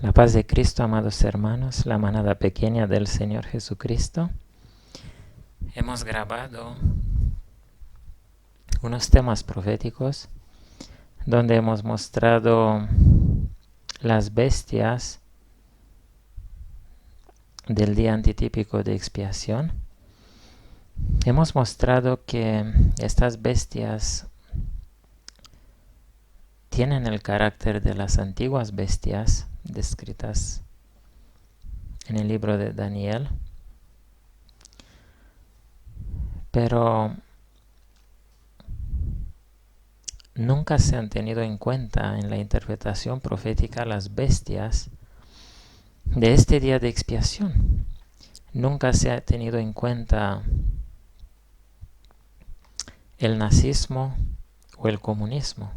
La paz de Cristo, amados hermanos, la manada pequeña del Señor Jesucristo. Hemos grabado unos temas proféticos donde hemos mostrado las bestias del día antitípico de expiación. Hemos mostrado que estas bestias tienen el carácter de las antiguas bestias descritas en el libro de Daniel, pero nunca se han tenido en cuenta en la interpretación profética las bestias de este día de expiación. Nunca se ha tenido en cuenta el nazismo o el comunismo.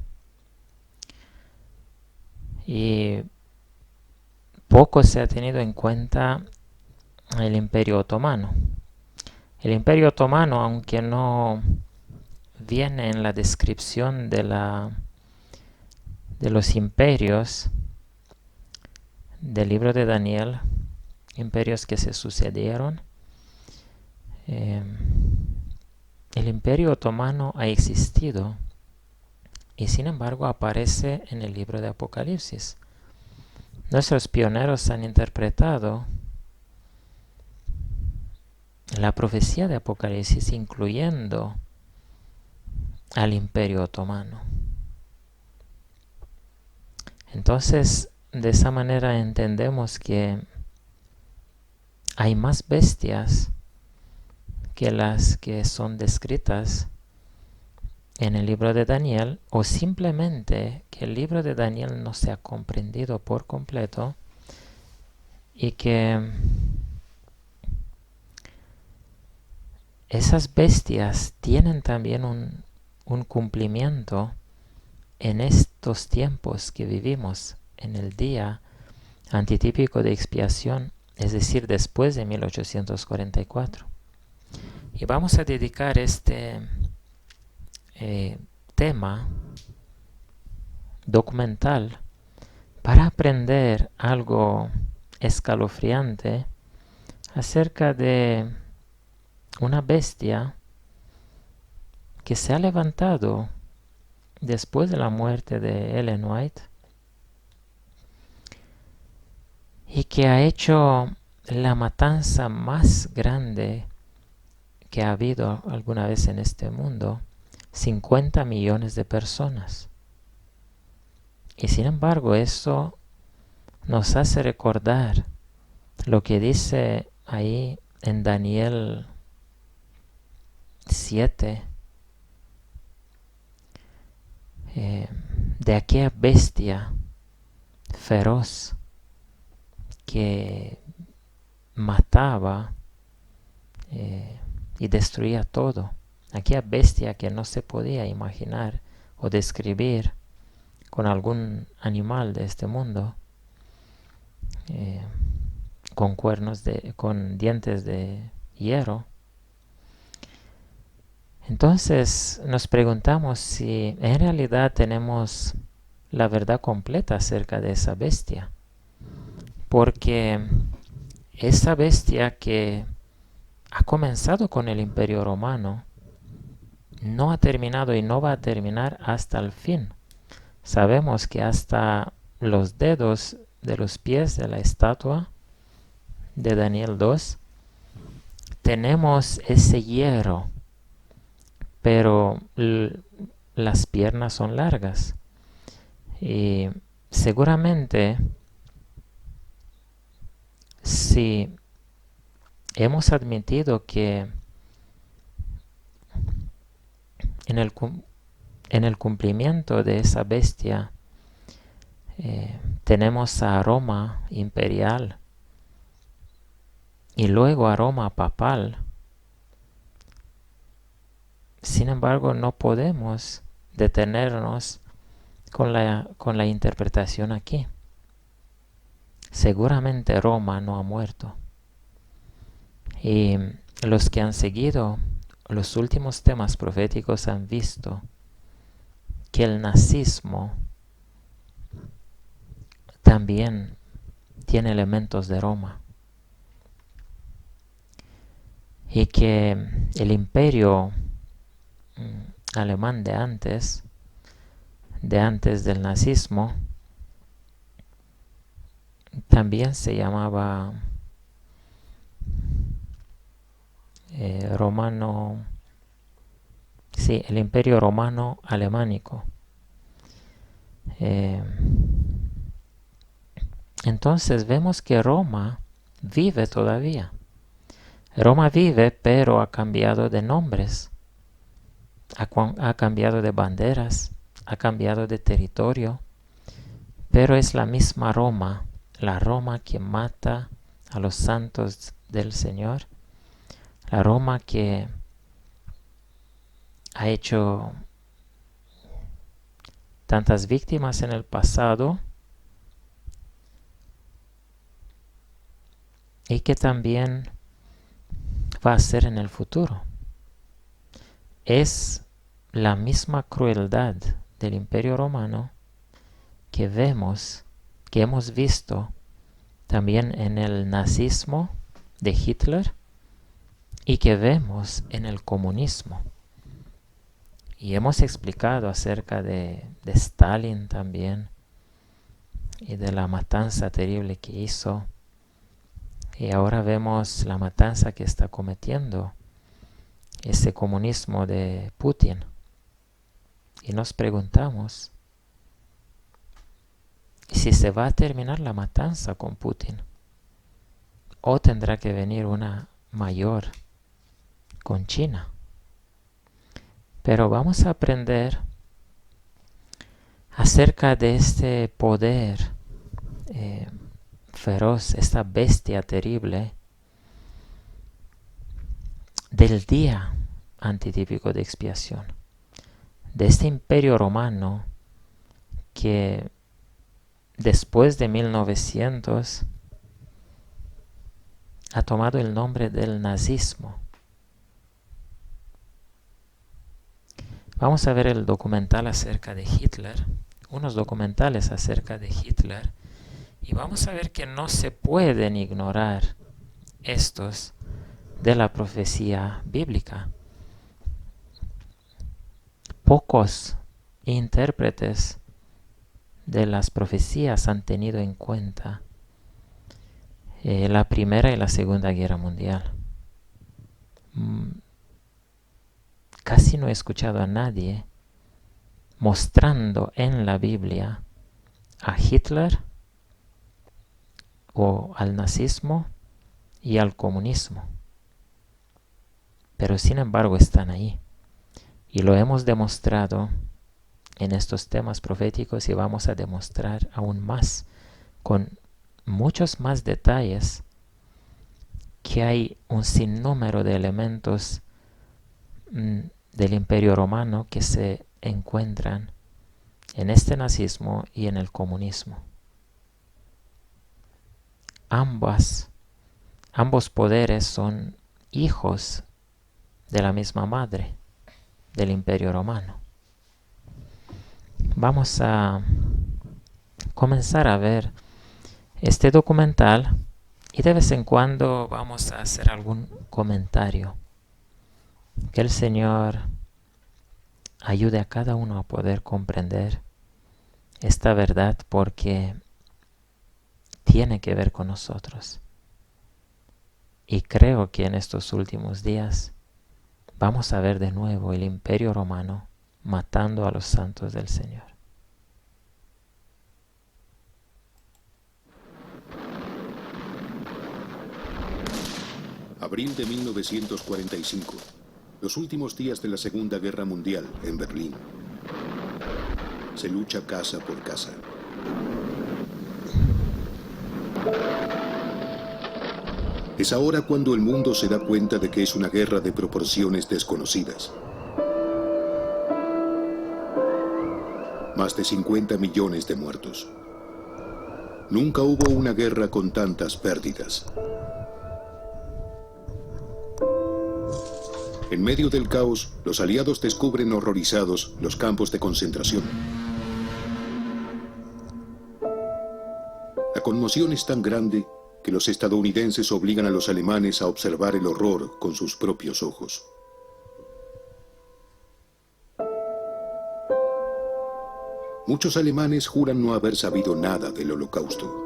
Y poco se ha tenido en cuenta el Imperio Otomano. El Imperio Otomano, aunque no viene en la descripción de los imperios del libro de Daniel, imperios que se sucedieron, el Imperio Otomano ha existido y sin embargo aparece en el libro de Apocalipsis. Nuestros pioneros han interpretado la profecía de Apocalipsis incluyendo al Imperio Otomano. Entonces, de esa manera entendemos que hay más bestias que las que son descritas en el libro de Daniel, o simplemente que el libro de Daniel no se ha comprendido por completo y que esas bestias tienen también un cumplimiento en estos tiempos que vivimos, en el día antitípico de expiación, es decir, después de 1844. Y vamos a dedicar este tema documental para aprender algo escalofriante acerca de una bestia que se ha levantado después de la muerte de Ellen White y que ha hecho la matanza más grande que ha habido alguna vez en este mundo, 50 millones de personas. Y sin embargo, eso nos hace recordar lo que dice ahí en Daniel 7, de aquella bestia feroz que mataba y destruía todo. Aquella bestia que no se podía imaginar o describir con algún animal de este mundo, con dientes de hierro. Entonces nos preguntamos si en realidad tenemos la verdad completa acerca de esa bestia, porque esa bestia que ha comenzado con el Imperio Romano no ha terminado y no va a terminar hasta el fin. Sabemos que hasta los dedos de los pies de la estatua de Daniel 2 tenemos ese hierro, pero las piernas son largas. Y seguramente si hemos admitido que en el cumplimiento de esa bestia tenemos a Roma imperial y luego a Roma papal. Sin embargo, no podemos detenernos con la interpretación aquí. Seguramente Roma no ha muerto. Y los que han seguido los últimos temas proféticos han visto que el nazismo también tiene elementos de Roma. Y que el imperio alemán de antes del nazismo, también se llamaba romano, sí, el imperio romano alemánico. Entonces vemos que Roma vive todavía. Roma vive, pero ha cambiado de nombres, ha cambiado de banderas, ha cambiado de territorio, pero es la misma Roma, la Roma que mata a los santos del Señor, la Roma que ha hecho tantas víctimas en el pasado y que también va a ser en el futuro. Es la misma crueldad del Imperio Romano que hemos visto también en el nazismo de Hitler y que vemos en el comunismo. Y hemos explicado acerca de Stalin también y de la matanza terrible que hizo. Y ahora vemos la matanza que está cometiendo ese comunismo de Putin. Y nos preguntamos si se va a terminar la matanza con Putin o tendrá que venir una mayor con China. Pero vamos a aprender acerca de este poder feroz, esta bestia terrible del día antitípico de expiación, de este imperio romano que después de 1900 ha tomado el nombre del nazismo. Vamos a ver el documental acerca de Hitler, unos documentales acerca de Hitler, y vamos a ver que no se pueden ignorar estos de la profecía bíblica. Pocos intérpretes de las profecías han tenido en cuenta la Primera y la Segunda Guerra Mundial. Casi no he escuchado a nadie mostrando en la Biblia a Hitler o al nazismo y al comunismo. Pero sin embargo están ahí. Y lo hemos demostrado en estos temas proféticos y vamos a demostrar aún más, con muchos más detalles, que hay un sinnúmero de elementos del Imperio Romano que se encuentran en este nazismo y en el comunismo. Ambos poderes son hijos de la misma madre, del Imperio Romano. Vamos a comenzar a ver este documental y de vez en cuando vamos a hacer algún comentario. Que el Señor ayude a cada uno a poder comprender esta verdad, porque tiene que ver con nosotros. Y creo que en estos últimos días vamos a ver de nuevo el Imperio Romano matando a los santos del Señor. Abril de 1945. Los últimos días de la Segunda Guerra Mundial en Berlín. Se lucha casa por casa. Es ahora cuando el mundo se da cuenta de que es una guerra de proporciones desconocidas. Más de 50 millones de muertos. Nunca hubo una guerra con tantas pérdidas. En medio del caos, los aliados descubren horrorizados los campos de concentración. La conmoción es tan grande que los estadounidenses obligan a los alemanes a observar el horror con sus propios ojos. Muchos alemanes juran no haber sabido nada del Holocausto.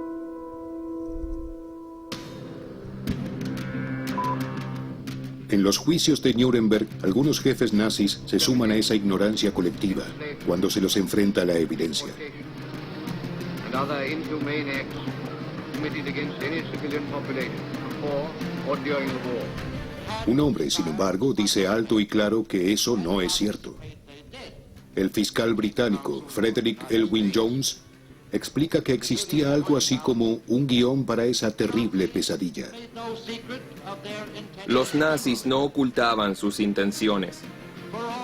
En los juicios de Nuremberg, algunos jefes nazis se suman a esa ignorancia colectiva cuando se los enfrenta a la evidencia. Un hombre, sin embargo, dice alto y claro que eso no es cierto. El fiscal británico Frederick Elwin Jones explica que existía algo así como un guión para esa terrible pesadilla. Los nazis no ocultaban sus intenciones.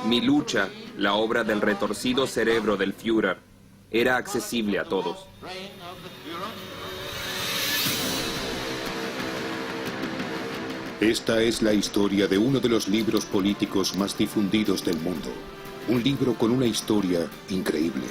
Mi lucha, la obra del retorcido cerebro del Führer, era accesible a todos. Esta es la historia de uno de los libros políticos más difundidos del mundo. Un libro con una historia increíble.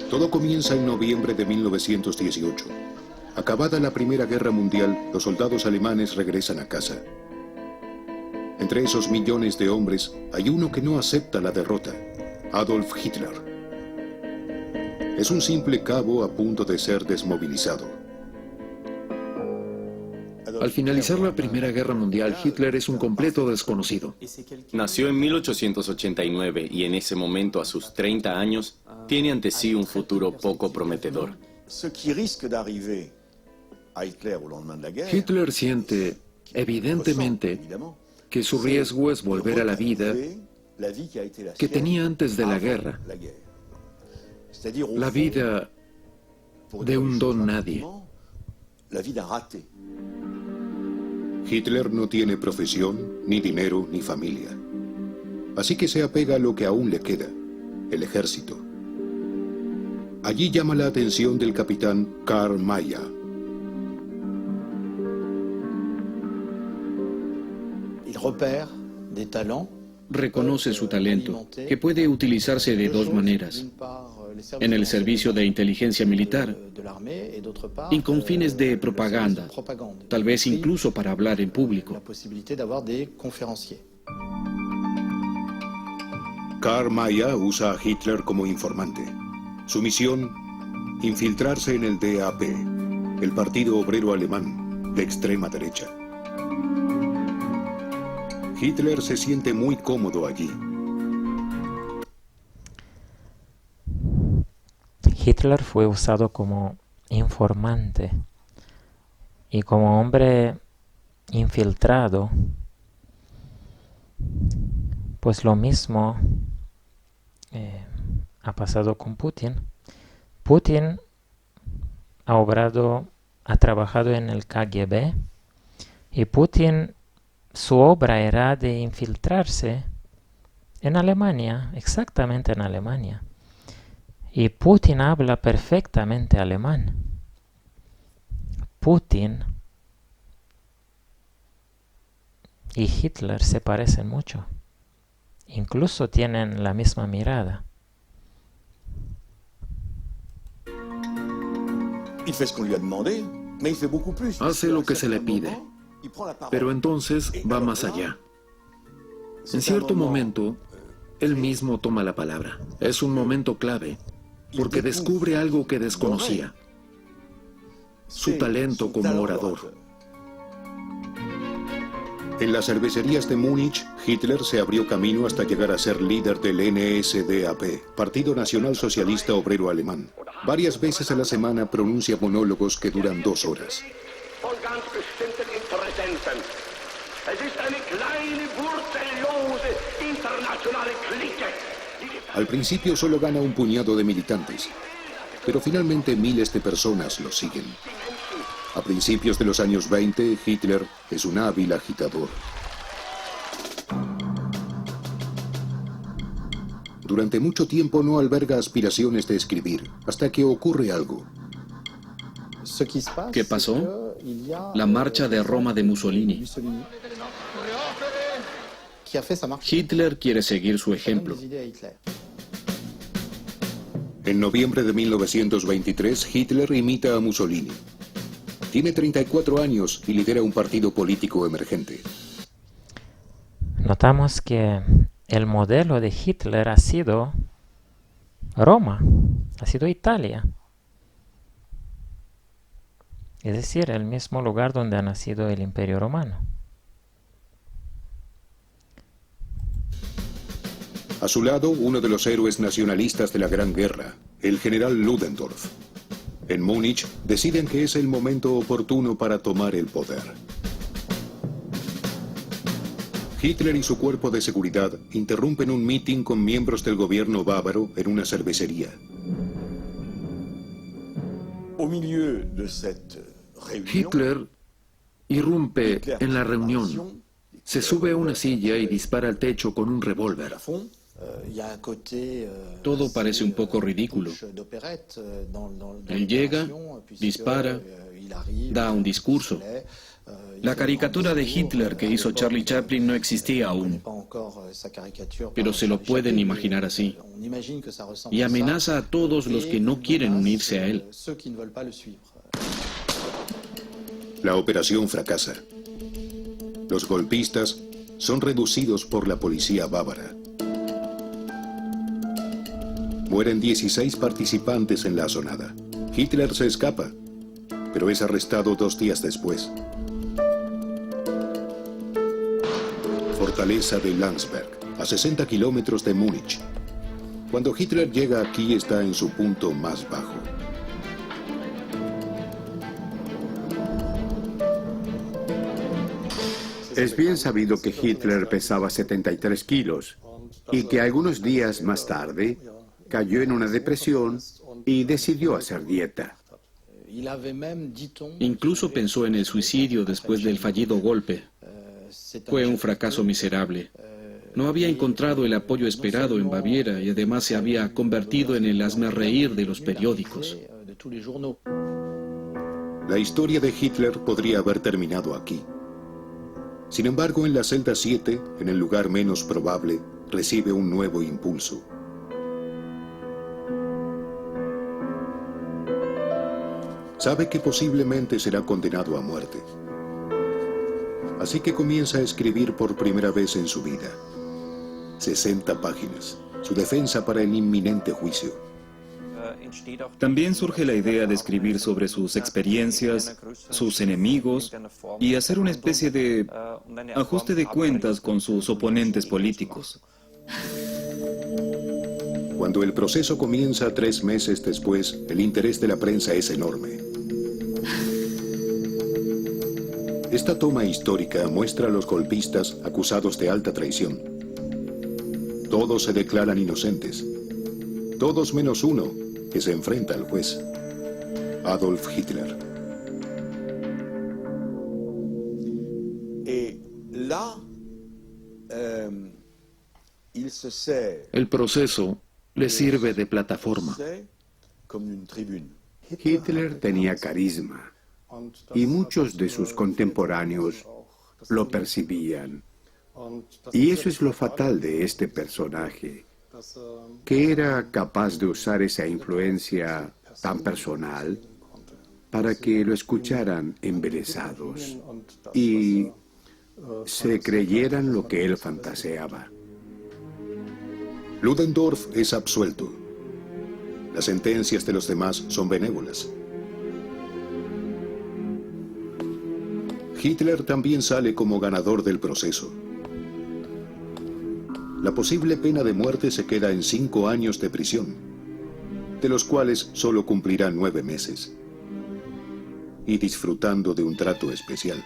Todo comienza en noviembre de 1918. Acabada la Primera Guerra Mundial, los soldados alemanes regresan a casa. Entre esos millones de hombres, hay uno que no acepta la derrota: Adolf Hitler. Es un simple cabo a punto de ser desmovilizado. Al finalizar la Primera Guerra Mundial, Hitler es un completo desconocido. Nació en 1889 y en ese momento, a sus 30 años, tiene ante sí un futuro poco prometedor. Hitler siente, evidentemente, que su riesgo es volver a la vida que tenía antes de la guerra, la vida de un don nadie. Hitler no tiene profesión, ni dinero, ni familia. Así que se apega a lo que aún le queda: el ejército. Allí llama la atención del capitán Karl Mayr. Reconoce su talento, que puede utilizarse de dos maneras: en el servicio de inteligencia militar y con fines de propaganda, tal vez incluso para hablar en público. Karl Mayr usa a Hitler como informante. Su misión: infiltrarse en el DAP, el Partido Obrero Alemán, de extrema derecha. Hitler se siente muy cómodo allí. Hitler fue usado como informante y como hombre infiltrado. Pues lo mismo ha pasado con Putin. Putin ha trabajado en el KGB, y Putin, su obra era de infiltrarse en Alemania, exactamente en Alemania. Y Putin habla perfectamente alemán. Putin y Hitler se parecen mucho. Incluso tienen la misma mirada. Hace lo que se le pide, pero entonces va más allá. En cierto momento, él mismo toma la palabra. Es un momento clave, porque descubre algo que desconocía: su talento como orador. En las cervecerías de Múnich, Hitler se abrió camino hasta llegar a ser líder del NSDAP, Partido Nacional Socialista Obrero Alemán. Varias veces a la semana pronuncia monólogos que duran 2 horas. Al principio solo gana un puñado de militantes, pero finalmente miles de personas lo siguen. A principios de los años 20, Hitler es un hábil agitador. Durante mucho tiempo no alberga aspiraciones de escribir, hasta que ocurre algo. ¿Qué pasó? La marcha de Roma de Mussolini. Hitler quiere seguir su ejemplo. En noviembre de 1923, Hitler imita a Mussolini. Tiene 34 años y lidera un partido político emergente. Notamos que el modelo de Hitler ha sido Roma, ha sido Italia. Es decir, el mismo lugar donde ha nacido el Imperio Romano. A su lado, uno de los héroes nacionalistas de la Gran Guerra, el general Ludendorff. En Múnich, deciden que es el momento oportuno para tomar el poder. Hitler y su cuerpo de seguridad interrumpen un mitin con miembros del gobierno bávaro en una cervecería. Hitler irrumpe en la reunión, se sube a una silla y dispara al techo con un revólver. Todo parece un poco ridículo. Él llega, dispara, da un discurso. La caricatura de Hitler que hizo Charlie Chaplin no existía aún, pero se lo pueden imaginar así. Y amenaza a todos los que no quieren unirse a él. La operación fracasa. Los golpistas son reducidos por la policía bávara. Mueren 16 participantes en la asonada. Hitler se escapa, pero es arrestado 2 días después. Fortaleza de Landsberg, a 60 kilómetros de Múnich. Cuando Hitler llega aquí está en su punto más bajo. Es bien sabido que Hitler pesaba 73 kilos y que algunos días más tarde cayó en una depresión y decidió hacer dieta. Incluso pensó en el suicidio después del fallido golpe. Fue un fracaso miserable. No había encontrado el apoyo esperado en Baviera y además se había convertido en el hazmerreír de los periódicos. La historia de Hitler podría haber terminado aquí. Sin embargo, en la celda 7, en el lugar menos probable, recibe un nuevo impulso. Sabe que posiblemente será condenado a muerte. Así que comienza a escribir por primera vez en su vida. 60 páginas, su defensa para el inminente juicio. También surge la idea de escribir sobre sus experiencias, sus enemigos y hacer una especie de ajuste de cuentas con sus oponentes políticos. Cuando el proceso comienza 3 meses después, el interés de la prensa es enorme. Esta toma histórica muestra a los golpistas acusados de alta traición. Todos se declaran inocentes. Todos menos uno, que se enfrenta al juez, Adolf Hitler. El proceso le sirve de plataforma. Hitler tenía carisma y muchos de sus contemporáneos lo percibían. Y eso es lo fatal de este personaje, que era capaz de usar esa influencia tan personal para que lo escucharan embelesados y se creyeran lo que él fantaseaba. Ludendorff es absuelto. Las sentencias de los demás son benévolas. Hitler también sale como ganador del proceso. La posible pena de muerte se queda en 5 años de prisión, de los cuales solo cumplirá 9 meses, y disfrutando de un trato especial.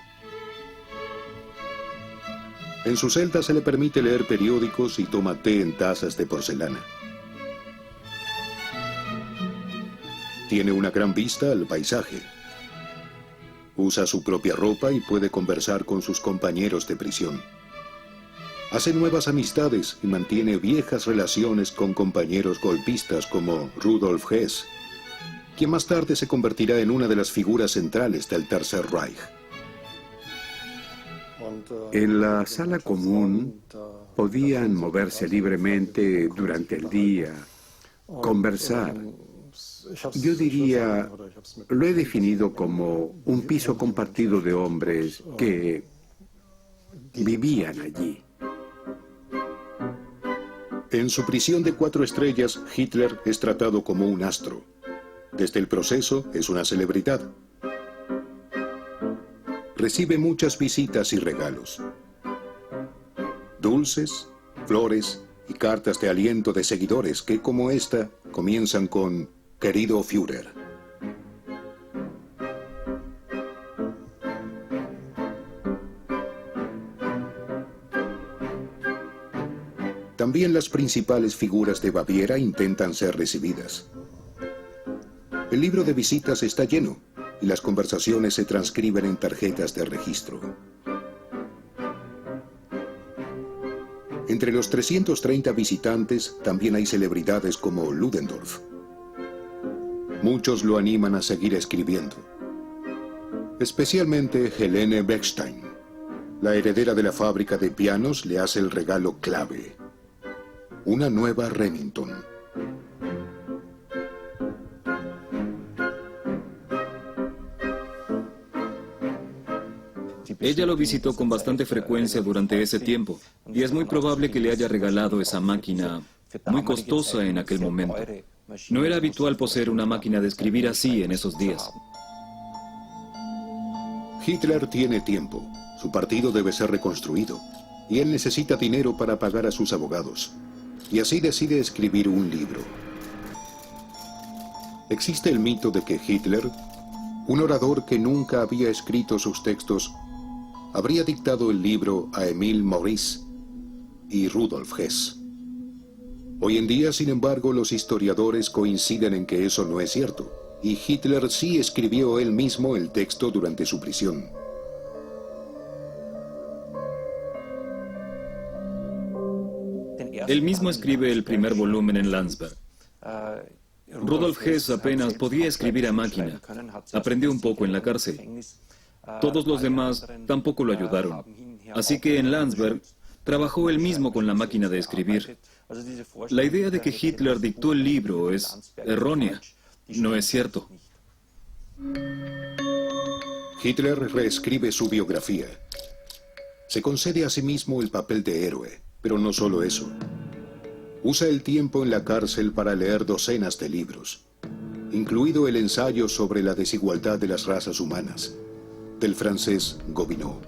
En su celda se le permite leer periódicos y toma té en tazas de porcelana. Tiene una gran vista al paisaje. Usa su propia ropa y puede conversar con sus compañeros de prisión. Hace nuevas amistades y mantiene viejas relaciones con compañeros golpistas como Rudolf Hess, quien más tarde se convertirá en una de las figuras centrales del Tercer Reich. En la sala común podían moverse libremente durante el día, conversar. Yo diría, lo he definido como un piso compartido de hombres que vivían allí. En su prisión de 4 estrellas, Hitler es tratado como un astro. Desde el proceso es una celebridad. Recibe muchas visitas y regalos. Dulces, flores y cartas de aliento de seguidores que, como esta, comienzan con «Querido Führer». También las principales figuras de Baviera intentan ser recibidas. El libro de visitas está lleno y las conversaciones se transcriben en tarjetas de registro. Entre los 330 visitantes también hay celebridades como Ludendorff. Muchos lo animan a seguir escribiendo. Especialmente Helene Bechstein. La heredera de la fábrica de pianos le hace el regalo clave: una nueva Remington. Ella lo visitó con bastante frecuencia durante ese tiempo, y es muy probable que le haya regalado esa máquina muy costosa en aquel momento. No era habitual poseer una máquina de escribir así en esos días. Hitler tiene tiempo. Su partido debe ser reconstruido, y él necesita dinero para pagar a sus abogados. Y así decide escribir un libro. Existe el mito de que Hitler, un orador que nunca había escrito sus textos, habría dictado el libro a Emil Maurice y Rudolf Hess. Hoy en día, sin embargo, los historiadores coinciden en que eso no es cierto, y Hitler sí escribió él mismo el texto durante su prisión. Él mismo escribe el primer volumen en Landsberg. Rudolf Hess apenas podía escribir a máquina. Aprendió un poco en la cárcel. Todos los demás tampoco lo ayudaron. Así que en Landsberg trabajó él mismo con la máquina de escribir. La idea de que Hitler dictó el libro es errónea. No es cierto. Hitler reescribe su biografía. Se concede a sí mismo el papel de héroe, pero no solo eso. Usa el tiempo en la cárcel para leer docenas de libros, incluido el ensayo sobre la desigualdad de las razas humanas, del francés Gobineau.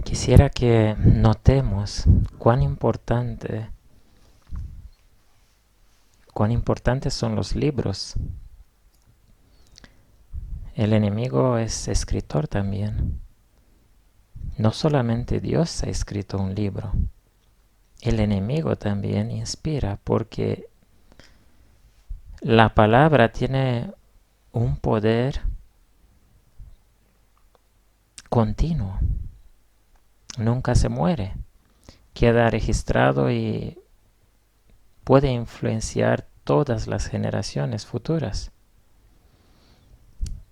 Quisiera que notemos cuán importantes son los libros. El enemigo es escritor también. No solamente Dios ha escrito un libro, el enemigo también inspira, porque la palabra tiene un poder continuo. Nunca se muere. Queda registrado y puede influenciar todas las generaciones futuras.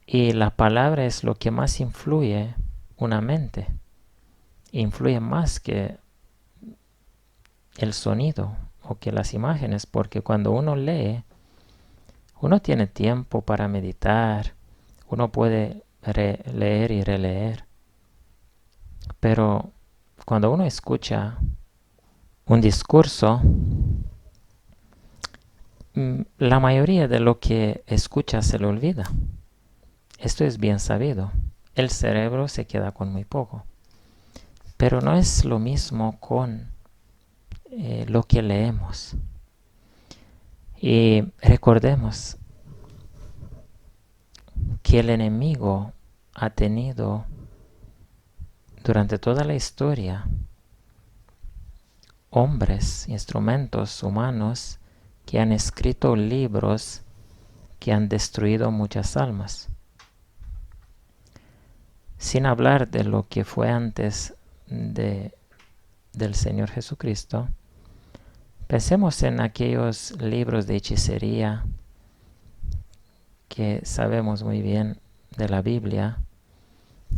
Y la palabra es lo que más influye una mente. Influye más que el sonido o que las imágenes, porque cuando uno lee, uno tiene tiempo para meditar, uno puede leer y releer. Pero cuando uno escucha un discurso, la mayoría de lo que escucha se le olvida. Esto es bien sabido. El cerebro se queda con muy poco. Pero no es lo mismo con lo que leemos. Y recordemos que el enemigo ha tenido durante toda la historia hombres, instrumentos humanos que han escrito libros que han destruido muchas almas. Sin hablar de lo que fue antes del Señor Jesucristo, Pensemos en aquellos libros de hechicería que sabemos muy bien de la Biblia,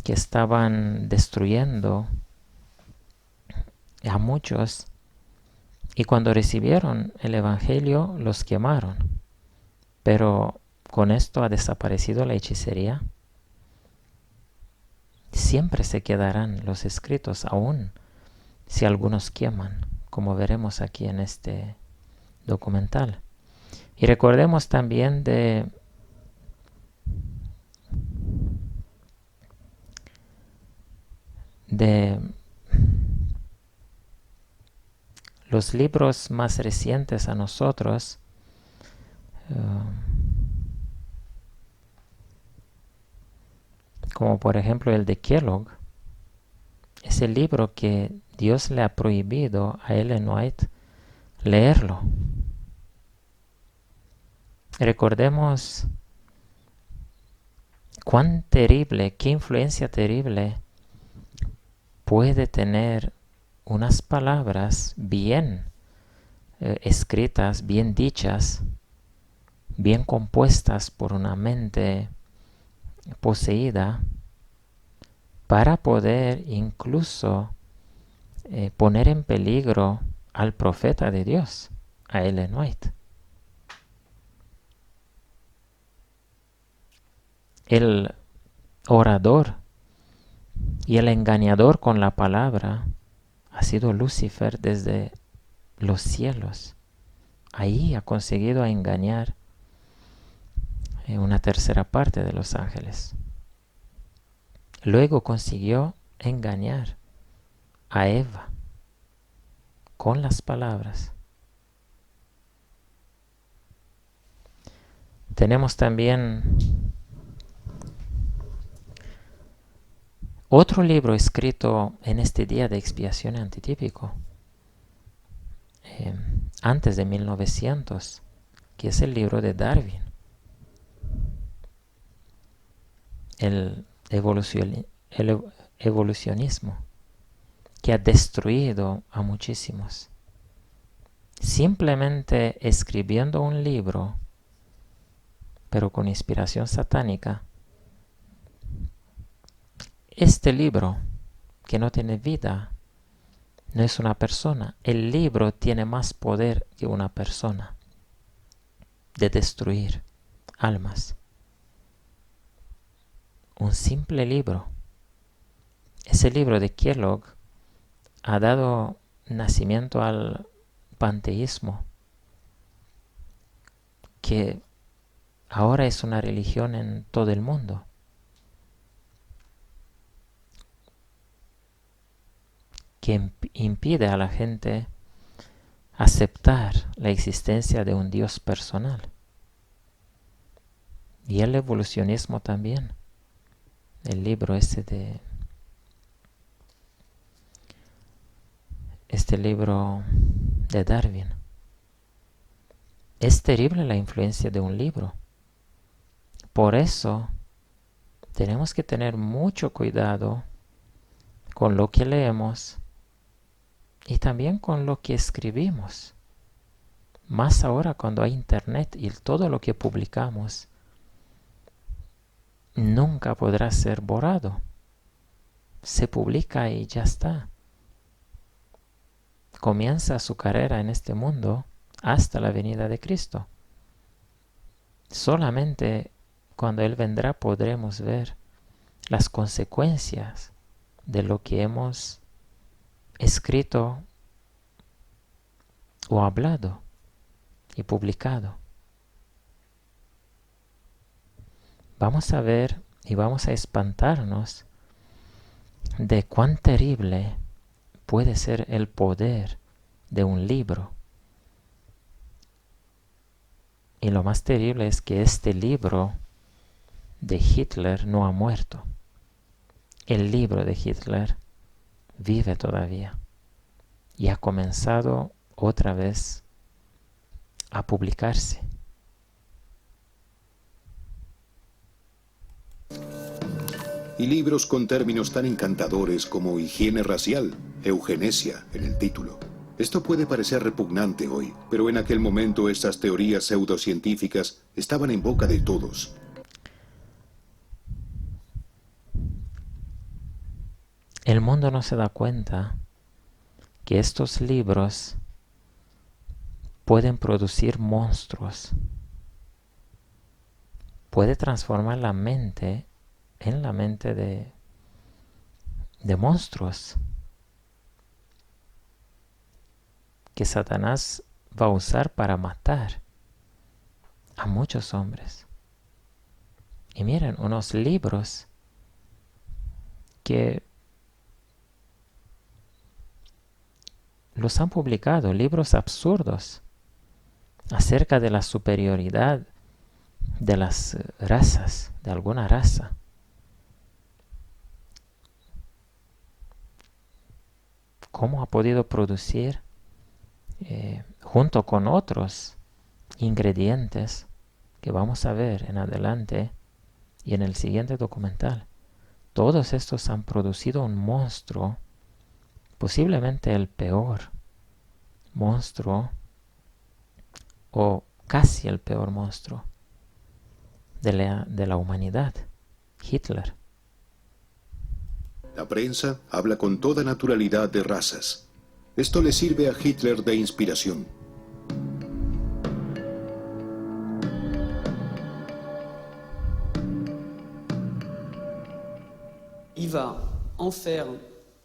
que estaban destruyendo a muchos, y cuando recibieron el Evangelio los quemaron. Pero con esto ha desaparecido la hechicería. Siempre se quedarán los escritos, aún si algunos queman, como veremos aquí en este documental. Y recordemos también de los libros más recientes a nosotros, como por ejemplo el de Kellogg. Es el libro que Dios le ha prohibido a Ellen White leerlo. Recordemos cuán terrible, qué influencia terrible puede tener unas palabras bien escritas, bien dichas, bien compuestas por una mente poseída, para poder incluso poner en peligro al profeta de Dios, a Ellen White. El orador y el engañador con la palabra ha sido Lucifer desde los cielos. Ahí ha conseguido engañar una tercera parte de los ángeles. Luego consiguió engañar a Eva con las palabras. Tenemos también otro libro escrito en este día de expiación antitípico, antes de 1900, que es el libro de Darwin. El evolucionismo, que ha destruido a muchísimos. Simplemente escribiendo un libro, pero con inspiración satánica. Este libro, que no tiene vida, no es una persona. El libro tiene más poder que una persona de destruir almas. Un simple libro. Ese libro de Kellogg ha dado nacimiento al panteísmo, que ahora es una religión en todo el mundo. Que impide a la gente aceptar la existencia de un Dios personal. Y el evolucionismo también. El libro este libro de Darwin. Es terrible la influencia de un libro. Por eso tenemos que tener mucho cuidado con lo que leemos y también con lo que escribimos. Más ahora cuando hay internet y todo lo que publicamos nunca podrá ser borrado. Se publica y ya está. Comienza su carrera en este mundo hasta la venida de Cristo. Solamente cuando Él vendrá podremos ver las consecuencias de lo que hemos escrito o hablado y publicado. Vamos a ver y vamos a espantarnos de cuán terrible puede ser el poder de un libro. Y lo más terrible es que este libro de Hitler no ha muerto. El libro de Hitler vive todavía y ha comenzado otra vez a publicarse. Y libros con términos tan encantadores como higiene racial, eugenesia en el título, Esto puede parecer repugnante hoy, pero en aquel momento estas teorías pseudocientíficas estaban en boca de todos. El mundo no se da cuenta que estos libros pueden producir monstruos. Puede transformar la mente en la mente de monstruos que Satanás va a usar para matar a muchos hombres. Y miren, unos libros que los han publicado, libros absurdos acerca de la superioridad de las razas, de alguna raza. ¿Cómo ha podido producir, junto con otros ingredientes que vamos a ver en adelante y en el siguiente documental? Todos estos han producido un monstruo, posiblemente el peor monstruo o casi el peor monstruo de la humanidad, Hitler. La prensa habla con toda naturalidad de razas. Esto le sirve a Hitler de inspiración.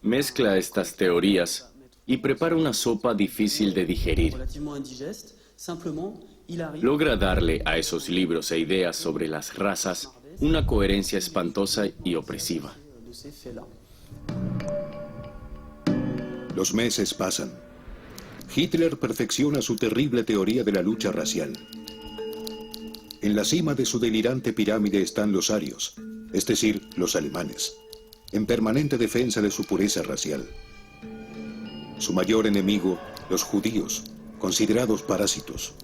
Mezcla estas teorías y prepara una sopa difícil de digerir. Logra darle a esos libros e ideas sobre las razas una coherencia espantosa y opresiva. Los meses pasan. Hitler perfecciona su terrible teoría de la lucha racial. En la cima de su delirante pirámide están los arios, es decir, los alemanes, en permanente defensa de su pureza racial. Su mayor enemigo, los judíos, considerados parásitos.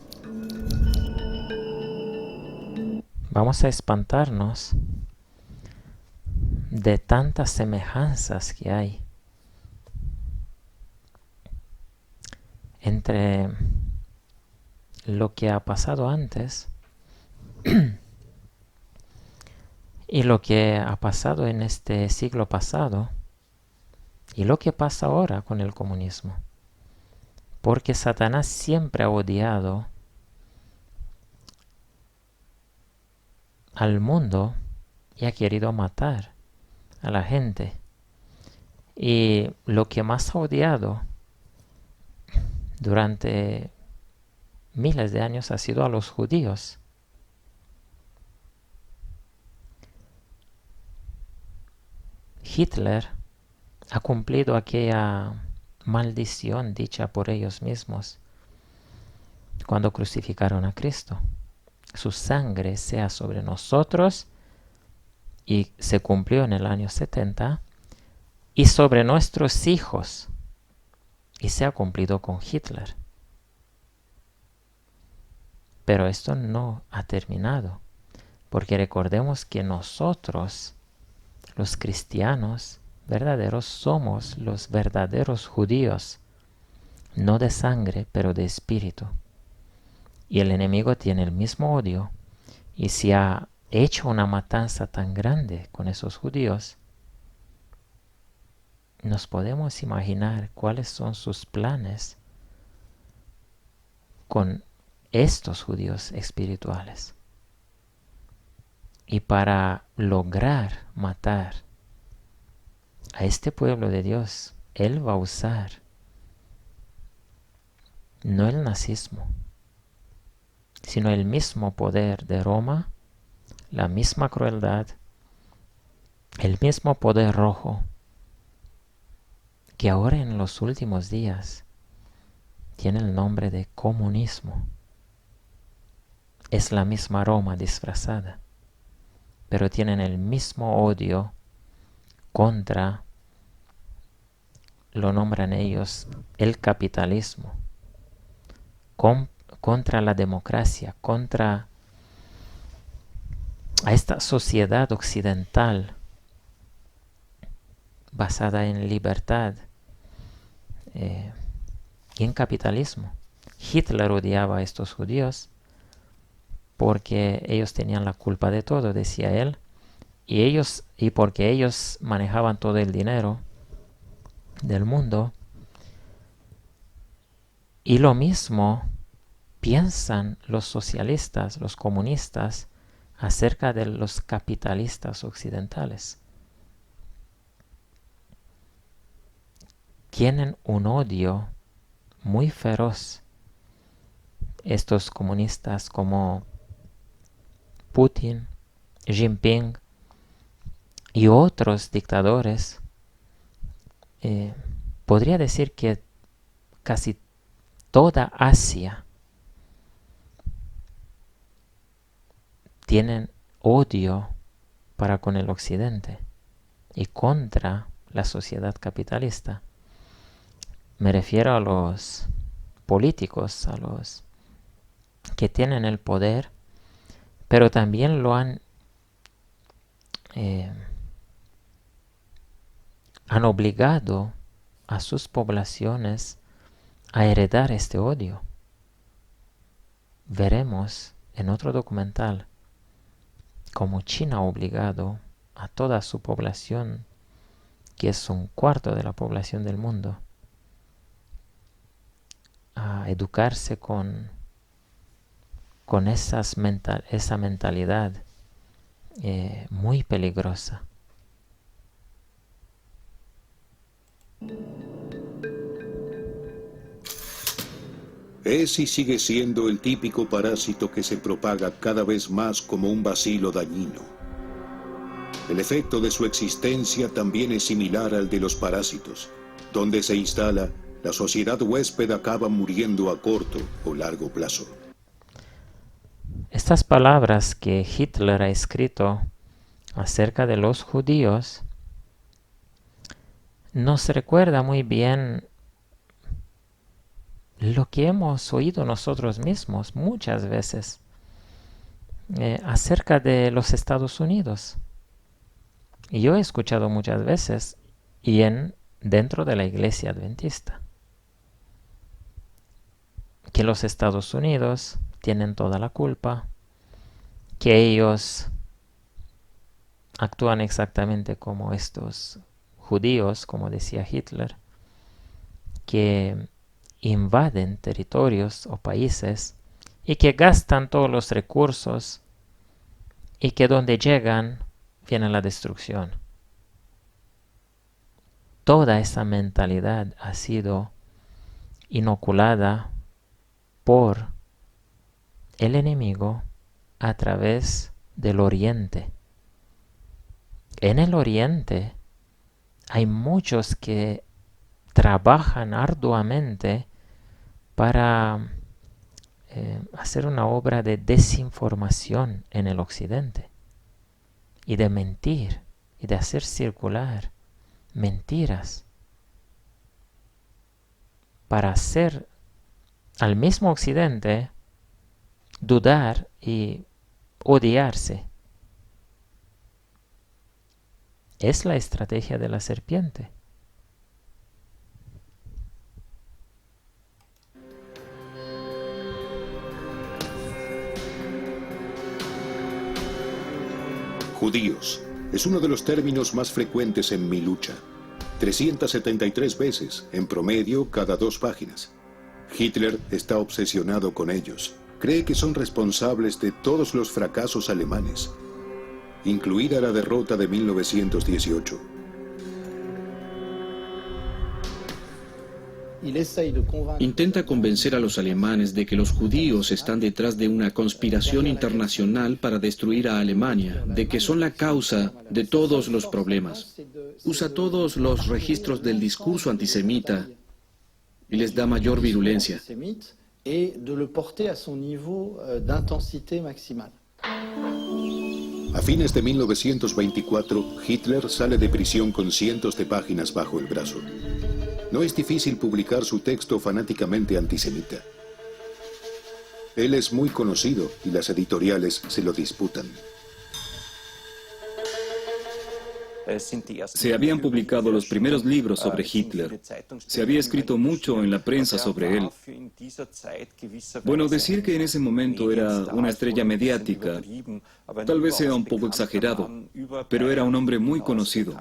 Vamos a espantarnos de tantas semejanzas que hay entre lo que ha pasado antes y lo que ha pasado en este siglo pasado y lo que pasa ahora con el comunismo. Porque Satanás siempre ha odiado al mundo y ha querido matar a la gente. Y lo que más ha odiado durante miles de años ha sido a los judíos. Hitler ha cumplido aquella maldición dicha por ellos mismos cuando crucificaron a Cristo. Su sangre sea sobre nosotros, y se cumplió en el año 70, y sobre nuestros hijos, y se ha cumplido con Hitler. Pero esto no ha terminado, porque recordemos que nosotros, los cristianos verdaderos, somos los verdaderos judíos, no de sangre, pero de espíritu. Y el enemigo tiene el mismo odio, y si ha hecho una matanza tan grande con esos judíos, nos podemos imaginar cuáles son sus planes con estos judíos espirituales. Y para lograr matar a este pueblo de Dios, Él va a usar no el nazismo, sino el mismo poder de Roma, la misma crueldad, el mismo poder rojo, que ahora en los últimos días tiene el nombre de comunismo. Es la misma Roma disfrazada, pero tienen el mismo odio contra, lo nombran ellos, el capitalismo, contra la democracia, contra a esta sociedad occidental basada en libertad, y en capitalismo. Hitler odiaba a estos judíos porque ellos tenían la culpa de todo, decía él, y porque ellos manejaban todo el dinero del mundo. Y lo mismo piensan los socialistas, los comunistas, acerca de los capitalistas occidentales. Tienen un odio muy feroz estos comunistas como Putin, Xi Jinping y otros dictadores. Podría decir que casi toda Asia tienen odio para con el Occidente y contra la sociedad capitalista. Me refiero a los políticos, a los que tienen el poder, pero también lo han obligado a sus poblaciones a heredar este odio. Veremos en otro documental cómo China ha obligado a toda su población, que es un cuarto de la población del mundo, a educarse con esa mentalidad muy peligrosa. Es y sigue siendo el típico parásito que se propaga cada vez más como un bacilo dañino. El efecto de su existencia también es similar al de los parásitos. Donde se instala, la sociedad huésped acaba muriendo a corto o largo plazo. Estas palabras que Hitler ha escrito acerca de los judíos nos recuerda muy bien lo que hemos oído nosotros mismos muchas veces acerca de los Estados Unidos. Y yo he escuchado muchas veces y dentro de la Iglesia Adventista que los Estados Unidos tienen toda la culpa, que ellos actúan exactamente como estos judíos, como decía Hitler, que invaden territorios o países y que gastan todos los recursos y que donde llegan viene la destrucción. Toda esa mentalidad ha sido inoculada por el enemigo a través del Oriente. En el Oriente hay muchos que trabajan arduamente para hacer una obra de desinformación en el Occidente y de mentir y de hacer circular mentiras para hacer al mismo Occidente dudar y odiarse. Es la estrategia de la serpiente. Judíos es uno de los términos más frecuentes en Mi Lucha. 373 veces, en promedio, cada 2 páginas. Hitler está obsesionado con ellos. Cree que son responsables de todos los fracasos alemanes, incluida la derrota de 1918. Intenta convencer a los alemanes de que los judíos están detrás de una conspiración internacional para destruir a Alemania, de que son la causa de todos los problemas. Usa todos los registros del discurso antisemita y les da mayor virulencia. A fines de 1924, Hitler sale de prisión con cientos de páginas bajo el brazo. No es difícil publicar su texto fanáticamente antisemita. Él es muy conocido y las editoriales se lo disputan. Se habían publicado los primeros libros sobre Hitler. Se había escrito mucho en la prensa sobre él. Bueno, decir que en ese momento era una estrella mediática, tal vez sea un poco exagerado, pero era un hombre muy conocido.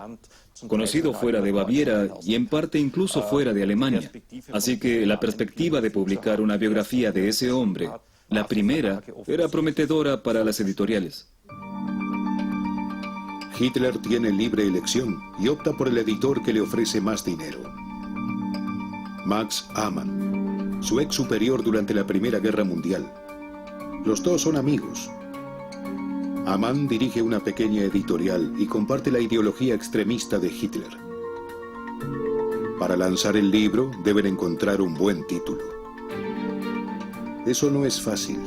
Conocido fuera de Baviera y en parte incluso fuera de Alemania. Así que la perspectiva de publicar una biografía de ese hombre, la primera, era prometedora para las editoriales. Hitler tiene libre elección y opta por el editor que le ofrece más dinero. Max Amann, su ex superior durante la Primera Guerra Mundial. Los dos son amigos. Amann dirige una pequeña editorial y comparte la ideología extremista de Hitler. Para lanzar el libro deben encontrar un buen título. Eso no es fácil.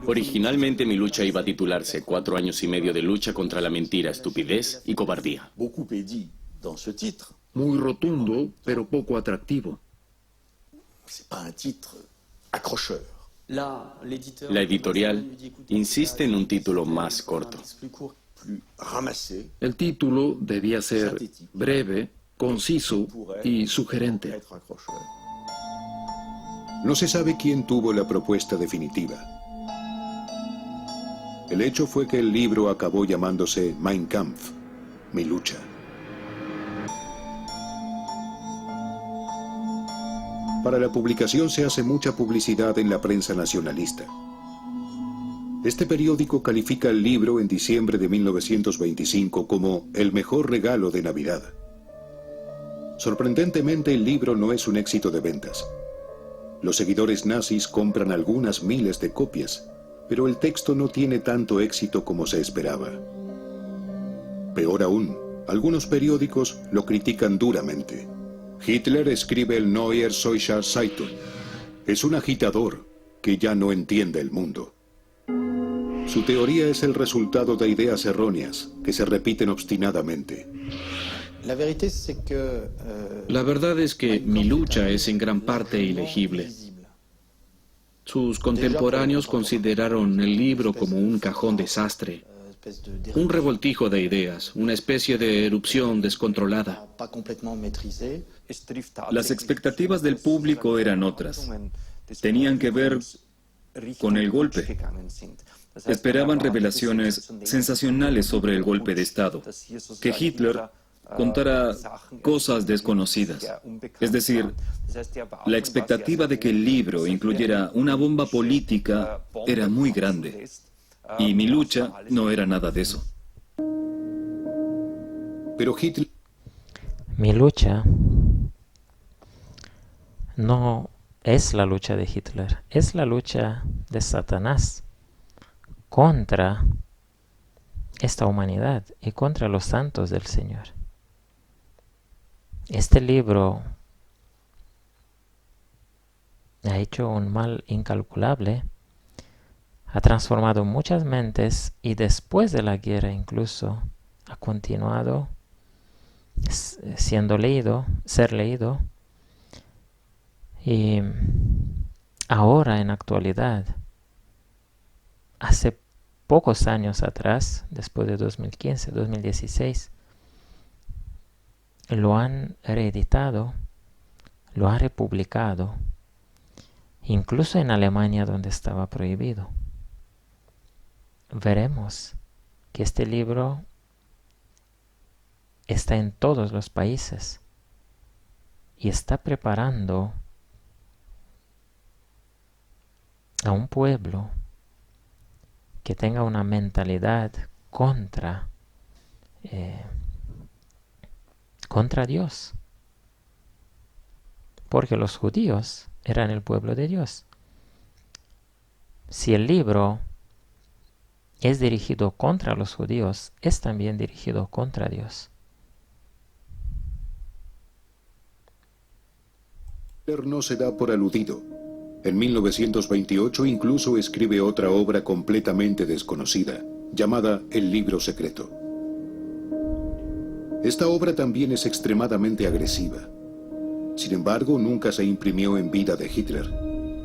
Originalmente mi lucha iba a titularse 4 años y medio de lucha contra la mentira, estupidez y cobardía. Muy rotundo, pero poco atractivo. La editorial insiste en un título más corto. El título debía ser breve, conciso y sugerente. No se sabe quién tuvo la propuesta definitiva. El hecho fue que el libro acabó llamándose Mein Kampf, mi lucha. Para la publicación se hace mucha publicidad en la prensa nacionalista. Este periódico califica el libro en diciembre de 1925 como el mejor regalo de Navidad. Sorprendentemente, el libro no es un éxito de ventas. Los seguidores nazis compran algunas miles de copias, pero el texto no tiene tanto éxito como se esperaba. Peor aún, algunos periódicos lo critican duramente. Hitler escribe el Neue Zürcher Zeitung. Es un agitador que ya no entiende el mundo. Su teoría es el resultado de ideas erróneas que se repiten obstinadamente. La verdad es que mi lucha es en gran parte ilegible. Sus contemporáneos consideraron el libro como un cajón desastre, un revoltijo de ideas, una especie de erupción descontrolada. Las expectativas del público eran otras. Tenían que ver con el golpe. Esperaban revelaciones sensacionales sobre el golpe de Estado, que Hitler contara cosas desconocidas. Es decir, la expectativa de que el libro incluyera una bomba política era muy grande. Y mi lucha no era nada de eso. Pero Hitler... Mi lucha no es la lucha de Hitler, es la lucha de Satanás contra esta humanidad y contra los santos del Señor. Este libro ha hecho un mal incalculable, ha transformado muchas mentes y después de la guerra incluso ha continuado siendo leído, ser leído, y ahora en actualidad, hace pocos años atrás, después de 2015, 2016, lo han reeditado, lo han republicado, incluso en Alemania donde estaba prohibido. Veremos que este libro está en todos los países y está preparando a un pueblo que tenga una mentalidad contra Dios, porque los judíos eran el pueblo de Dios. Si el libro es dirigido contra los judíos, es también dirigido contra Dios. Hitler no se da por aludido. En 1928 incluso escribe otra obra completamente desconocida, llamada El Libro Secreto. Esta obra también es extremadamente agresiva. Sin embargo, nunca se imprimió en vida de Hitler.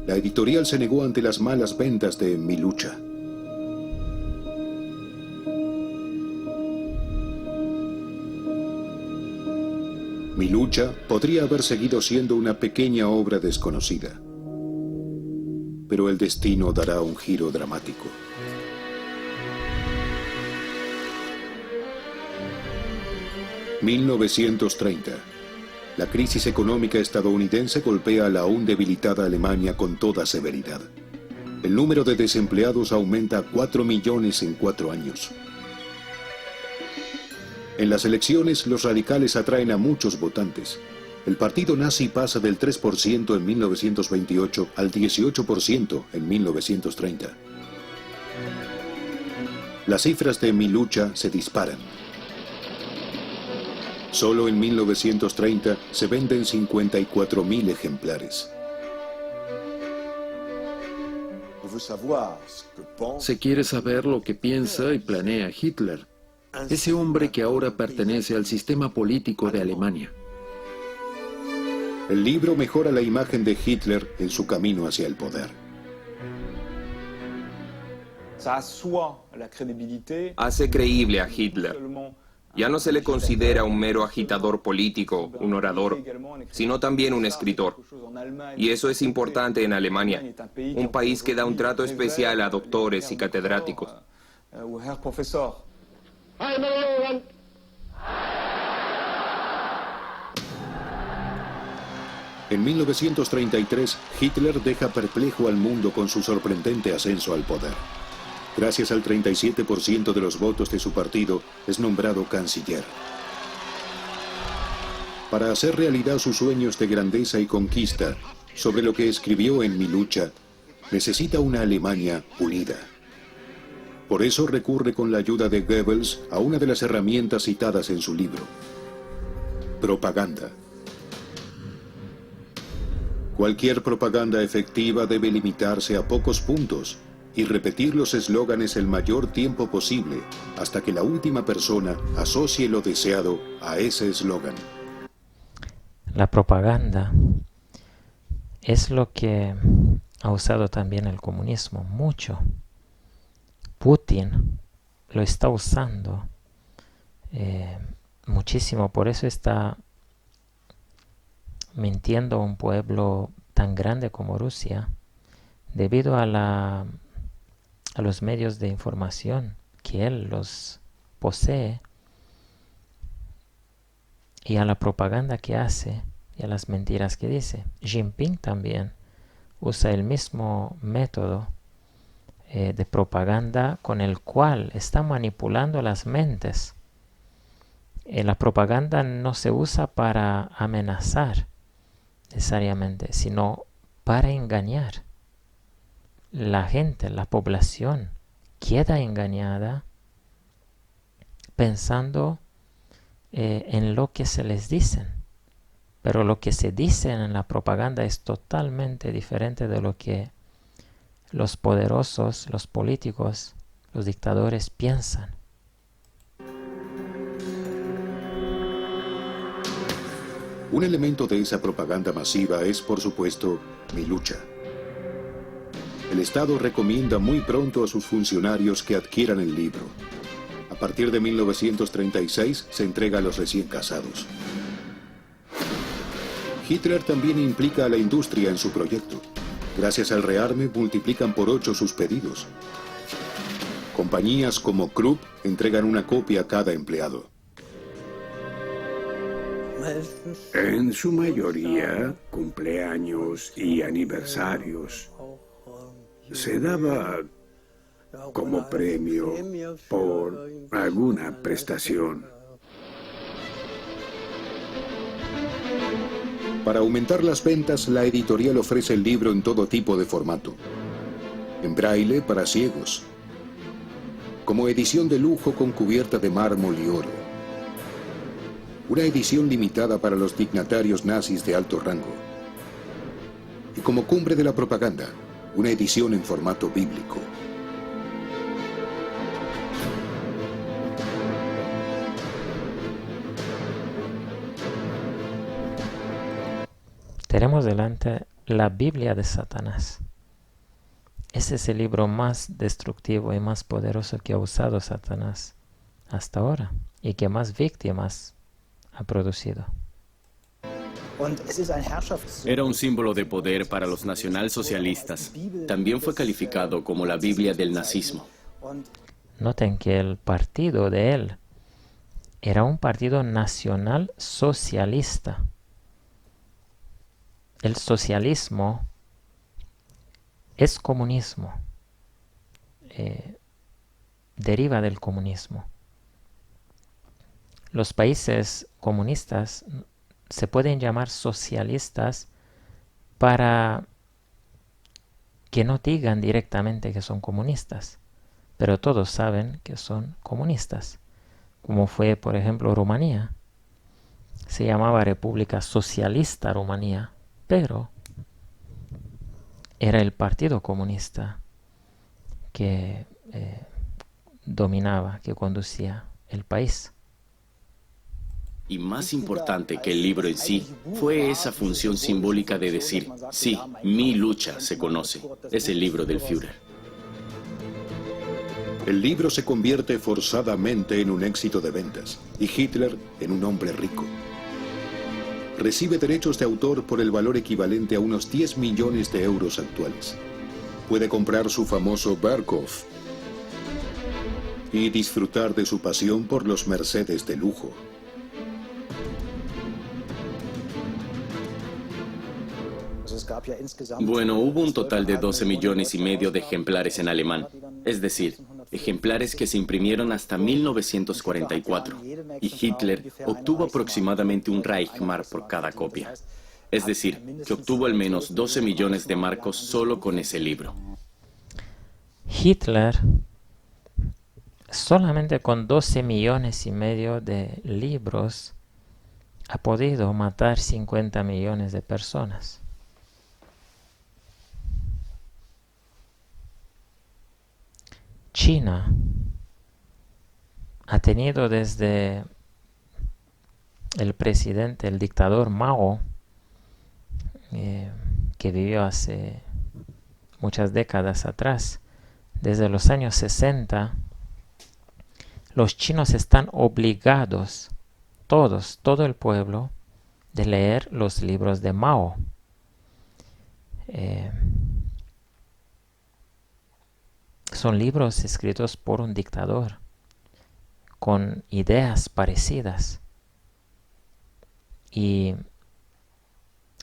La editorial se negó ante las malas ventas de Mi Lucha. Mi lucha podría haber seguido siendo una pequeña obra desconocida. Pero el destino dará un giro dramático. ...1930... La crisis económica estadounidense golpea a la aún debilitada Alemania con toda severidad. El número de desempleados aumenta a 4 millones en 4 años. En las elecciones, los radicales atraen a muchos votantes. El partido nazi pasa del 3% en 1928 al 18% en 1930. Las cifras de Mi lucha se disparan. Solo en 1930 se venden 54.000 ejemplares. Se quiere saber lo que piensa y planea Hitler, ese hombre que ahora pertenece al sistema político de Alemania. El libro mejora la imagen de Hitler en su camino hacia el poder. Hace creíble a Hitler. Ya no se le considera un mero agitador político, un orador, sino también un escritor. Y eso es importante en Alemania, un país que da un trato especial a doctores y catedráticos. En 1933, Hitler deja perplejo al mundo con su sorprendente ascenso al poder. Gracias al 37% de los votos de su partido, es nombrado canciller. Para hacer realidad sus sueños de grandeza y conquista, sobre lo que escribió en Mi lucha, necesita una Alemania unida. Por eso recurre con la ayuda de Goebbels a una de las herramientas citadas en su libro: propaganda. Cualquier propaganda efectiva debe limitarse a pocos puntos y repetir los eslóganes el mayor tiempo posible hasta que la última persona asocie lo deseado a ese eslogan. La propaganda es lo que ha usado también el comunismo mucho. Putin lo está usando muchísimo, por eso está mintiendo a un pueblo tan grande como Rusia, debido a los medios de información que él los posee y a la propaganda que hace y a las mentiras que dice. Jinping también usa el mismo método de propaganda con el cual está manipulando las mentes. La propaganda no se usa para amenazar necesariamente, sino para engañar. La gente, la población, queda engañada pensando en lo que se les dicen. Pero lo que se dice en la propaganda es totalmente diferente de lo que los poderosos, los políticos, los dictadores piensan. Un elemento de esa propaganda masiva es, por supuesto, Mi lucha. El Estado recomienda muy pronto a sus funcionarios que adquieran el libro. A partir de 1936 se entrega a los recién casados. Hitler también implica a la industria en su proyecto. Gracias al rearme multiplican por 8 sus pedidos. Compañías como Krupp entregan una copia a cada empleado. En su mayoría, cumpleaños y aniversarios se daba como premio por alguna prestación. Para aumentar las ventas, la editorial ofrece el libro en todo tipo de formato. En braille para ciegos, como edición de lujo con cubierta de mármol y oro. Una edición limitada para los dignatarios nazis de alto rango. Y como cumbre de la propaganda, una edición en formato bíblico. Tenemos delante la Biblia de Satanás. Ese es el libro más destructivo y más poderoso que ha usado Satanás hasta ahora y que más víctimas ha producido. Era un símbolo de poder para los nacionalsocialistas. También fue calificado como la Biblia del nazismo. Noten que el partido de él era un partido nacional socialista. El socialismo es comunismo, deriva del comunismo. Los países comunistas se pueden llamar socialistas para que no digan directamente que son comunistas, pero todos saben que son comunistas, como fue, por ejemplo, Rumanía. Se llamaba República Socialista Rumanía, pero era el Partido Comunista que dominaba, que conducía el país. Y más importante que el libro en sí, fue esa función simbólica de decir, sí, mi lucha se conoce. Es el libro del Führer. El libro se convierte forzadamente en un éxito de ventas y Hitler en un hombre rico. Recibe derechos de autor por el valor equivalente a unos 10 millones de euros actuales. Puede comprar su famoso Berghof y disfrutar de su pasión por los Mercedes de lujo. Bueno, hubo un total de 12 millones y medio de ejemplares en alemán, es decir, ejemplares que se imprimieron hasta 1944, y Hitler obtuvo aproximadamente un Reichsmark por cada copia. Es decir, que obtuvo al menos 12 millones de marcos solo con ese libro. Hitler, solamente con 12 millones y medio de libros, ha podido matar 50 millones de personas. China ha tenido desde el presidente, el dictador Mao, que vivió hace muchas décadas atrás, desde los años 60, los chinos están obligados, todo el pueblo, de leer los libros de Mao. Son libros escritos por un dictador, con ideas parecidas. Y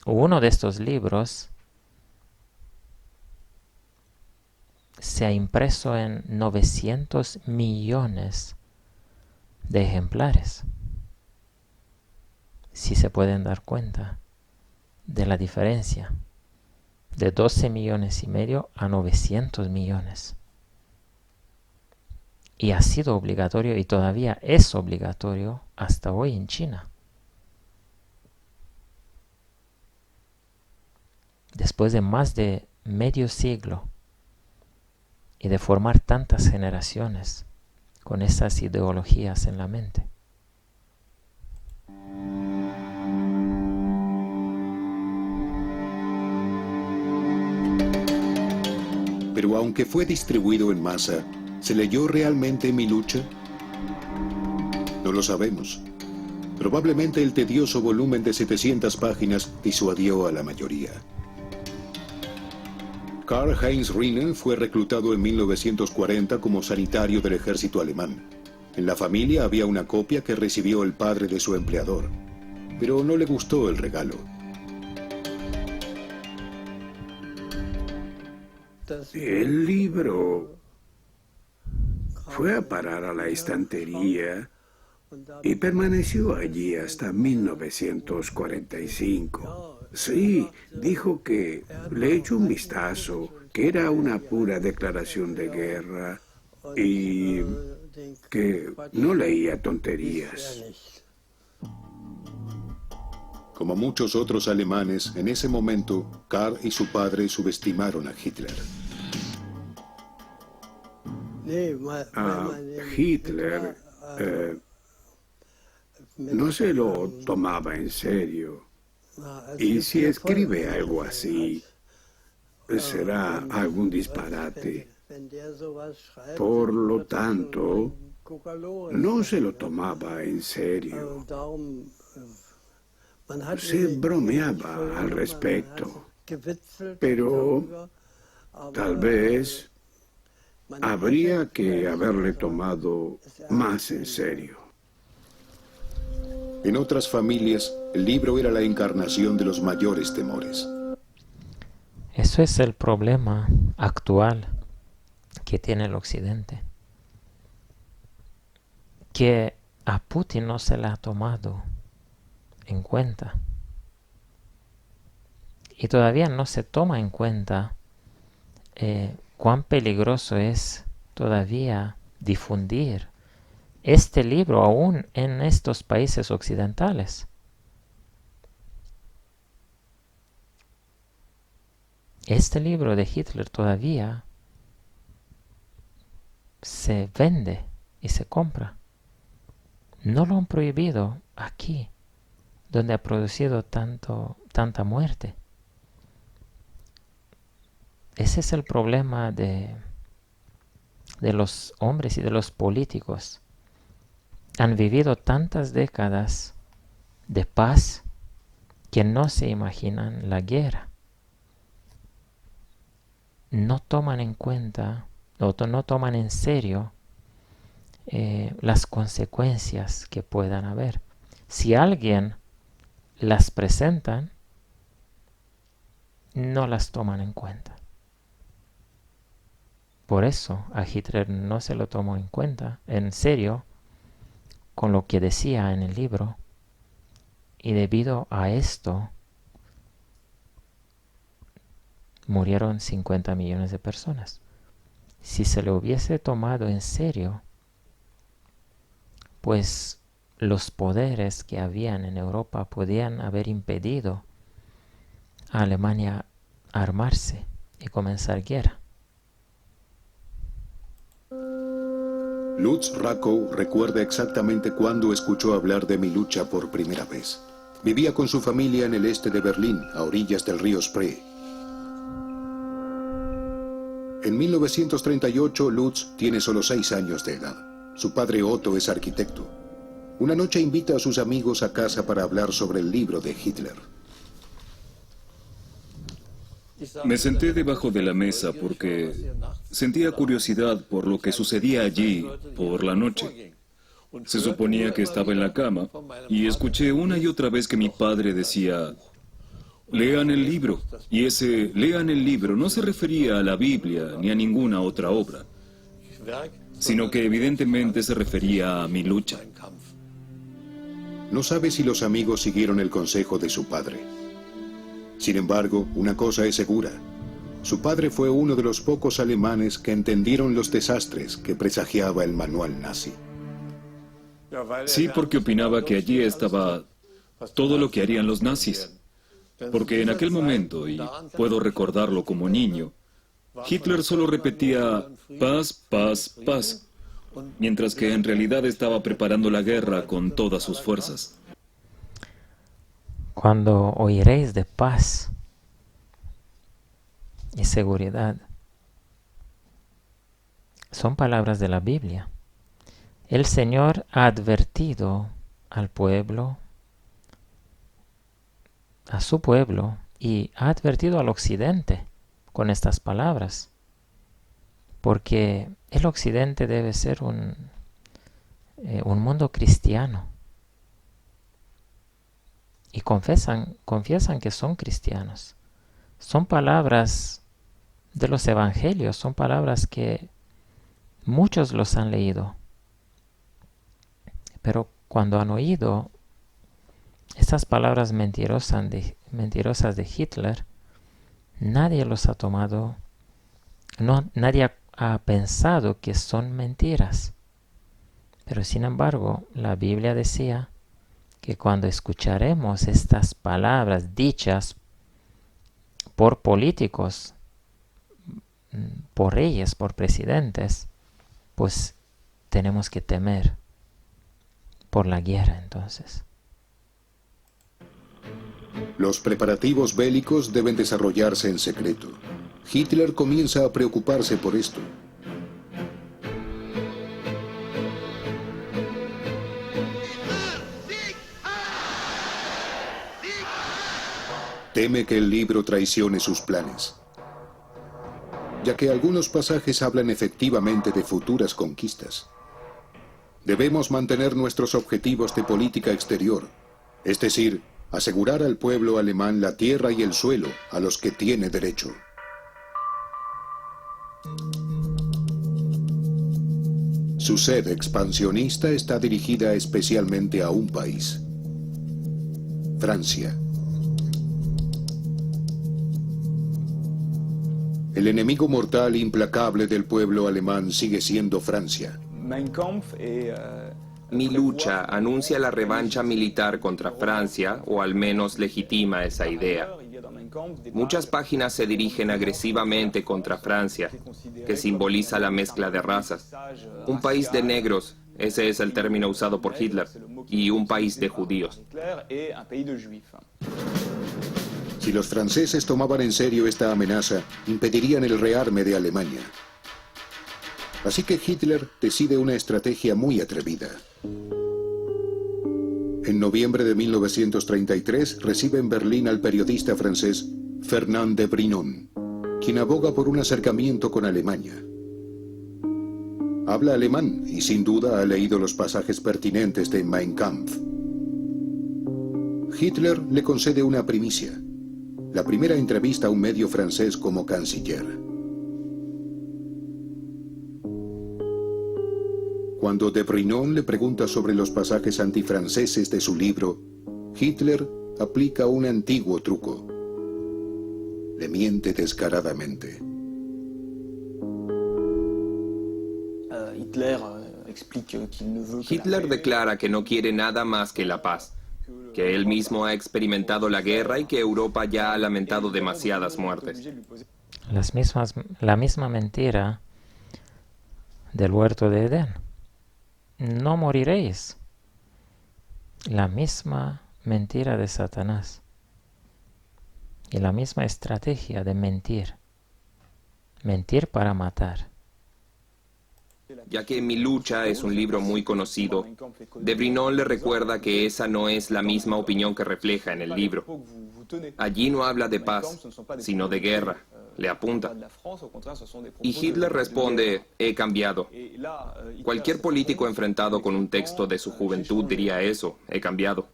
uno de estos libros se ha impreso en 900 millones de ejemplares. Si se pueden dar cuenta de la diferencia, de 12 millones y medio a 900 millones. Y ha sido obligatorio y todavía es obligatorio hasta hoy en China. Después de más de medio siglo y de formar tantas generaciones con esas ideologías en la mente. Pero aunque fue distribuido en masa, ¿se leyó realmente Mi lucha? No lo sabemos. Probablemente el tedioso volumen de 700 páginas disuadió a la mayoría. Karl-Heinz Rinne fue reclutado en 1940 como sanitario del ejército alemán. En la familia había una copia que recibió el padre de su empleador, pero no le gustó el regalo. El libro fue a parar a la estantería y permaneció allí hasta 1945. Sí, dijo que le echó un vistazo, que era una pura declaración de guerra y que no leía tonterías. Como muchos otros alemanes, en ese momento, Karl y su padre subestimaron a Hitler. A Hitler no se lo tomaba en serio. Y si escribe algo así, será algún disparate. Por lo tanto, no se lo tomaba en serio. Se bromeaba al respecto, pero tal vez habría que haberle tomado más en serio. En otras familias, el libro era la encarnación de los mayores temores. Eso es el problema actual que tiene el Occidente, que a Putin no se le ha tomado en cuenta. Y todavía no se toma en cuenta cuán peligroso es todavía difundir este libro aún en estos países occidentales. Este libro de Hitler todavía se vende y se compra. No lo han prohibido aquí, donde ha producido tanta muerte. Ese es el problema de los hombres y de los políticos. Han vivido tantas décadas de paz que no se imaginan la guerra. No toman en cuenta, o no toman en serio las consecuencias que puedan haber. Si alguien las presentan, no las toman en cuenta. Por eso a Hitler no se lo tomó en cuenta, en serio, con lo que decía en el libro. Y debido a esto, murieron 50 millones de personas. Si se lo hubiese tomado en serio, pues los poderes que habían en Europa podían haber impedido a Alemania armarse y comenzar guerra. Lutz Rakow recuerda exactamente cuándo escuchó hablar de Mi lucha por primera vez. Vivía con su familia en el este de Berlín, a orillas del río Spree. En 1938, Lutz tiene solo 6 años de edad. Su padre Otto es arquitecto. Una noche invita a sus amigos a casa para hablar sobre el libro de Hitler. Me senté debajo de la mesa porque sentía curiosidad por lo que sucedía allí por la noche. Se suponía que estaba en la cama y escuché una y otra vez que mi padre decía: lean el libro. Y ese lean el libro no se refería a la Biblia ni a ninguna otra obra, sino que evidentemente se refería a mi lucha. No sabe si los amigos siguieron el consejo de su padre. Sin embargo, una cosa es segura. Su padre fue uno de los pocos alemanes que entendieron los desastres que presagiaba el manual nazi. Sí, porque opinaba que allí estaba todo lo que harían los nazis. Porque en aquel momento, y puedo recordarlo como niño, Hitler solo repetía paz, paz, paz, mientras que en realidad estaba preparando la guerra con todas sus fuerzas. Cuando oiréis de paz y seguridad, son palabras de la Biblia. El Señor ha advertido al pueblo, a su pueblo, y ha advertido al occidente con estas palabras, porque el occidente debe ser un mundo cristiano, y confiesan que son cristianos. Son palabras de los evangelios, son palabras que muchos los han leído, pero cuando han oído estas palabras mentirosas de Hitler, nadie los ha tomado, nadie ha pensado que son mentiras. Pero sin embargo, la Biblia decía que cuando escucharemos estas palabras dichas por políticos, por reyes, por presidentes, pues tenemos que temer por la guerra entonces. Los preparativos bélicos deben desarrollarse en secreto. Hitler comienza a preocuparse por esto. teme que el libro traicione sus planes, ya que algunos pasajes hablan efectivamente de futuras conquistas. Debemos mantener nuestros objetivos de política exterior, es decir, asegurar al pueblo alemán la tierra y el suelo a los que tiene derecho. Su sed expansionista está dirigida especialmente a un país: Francia. El enemigo mortal implacable del pueblo alemán sigue siendo Francia. Mi lucha anuncia la revancha militar contra Francia, o al menos legitima esa idea. Muchas páginas se dirigen agresivamente contra Francia, que simboliza la mezcla de razas. Un país de negros, ese es el término usado por Hitler, y un país de judíos. Si los franceses tomaban en serio esta amenaza, impedirían el rearme de Alemania. Así que Hitler decide una estrategia muy atrevida. En noviembre de 1933 recibe en Berlín al periodista francés Fernand de Brinon, quien aboga por un acercamiento con Alemania. Habla alemán y sin duda ha leído los pasajes pertinentes de Mein Kampf. Hitler le concede una primicia: la primera entrevista a un medio francés como canciller. Cuando de Brinon le pregunta sobre los pasajes antifranceses de su libro, Hitler aplica un antiguo truco. Le miente descaradamente. Hitler declara que no quiere nada más que la paz, que él mismo ha experimentado la guerra y que Europa ya ha lamentado demasiadas muertes. La misma mentira del huerto de Edén. No moriréis. La misma mentira de Satanás. Y la misma estrategia de mentir. Mentir para matar. Ya que Mi lucha es un libro muy conocido, de Brinon le recuerda que esa no es la misma opinión que refleja en el libro. Allí no habla de paz, sino de guerra, le apunta. Y Hitler responde: he cambiado. Cualquier político enfrentado con un texto de su juventud diría eso: he cambiado.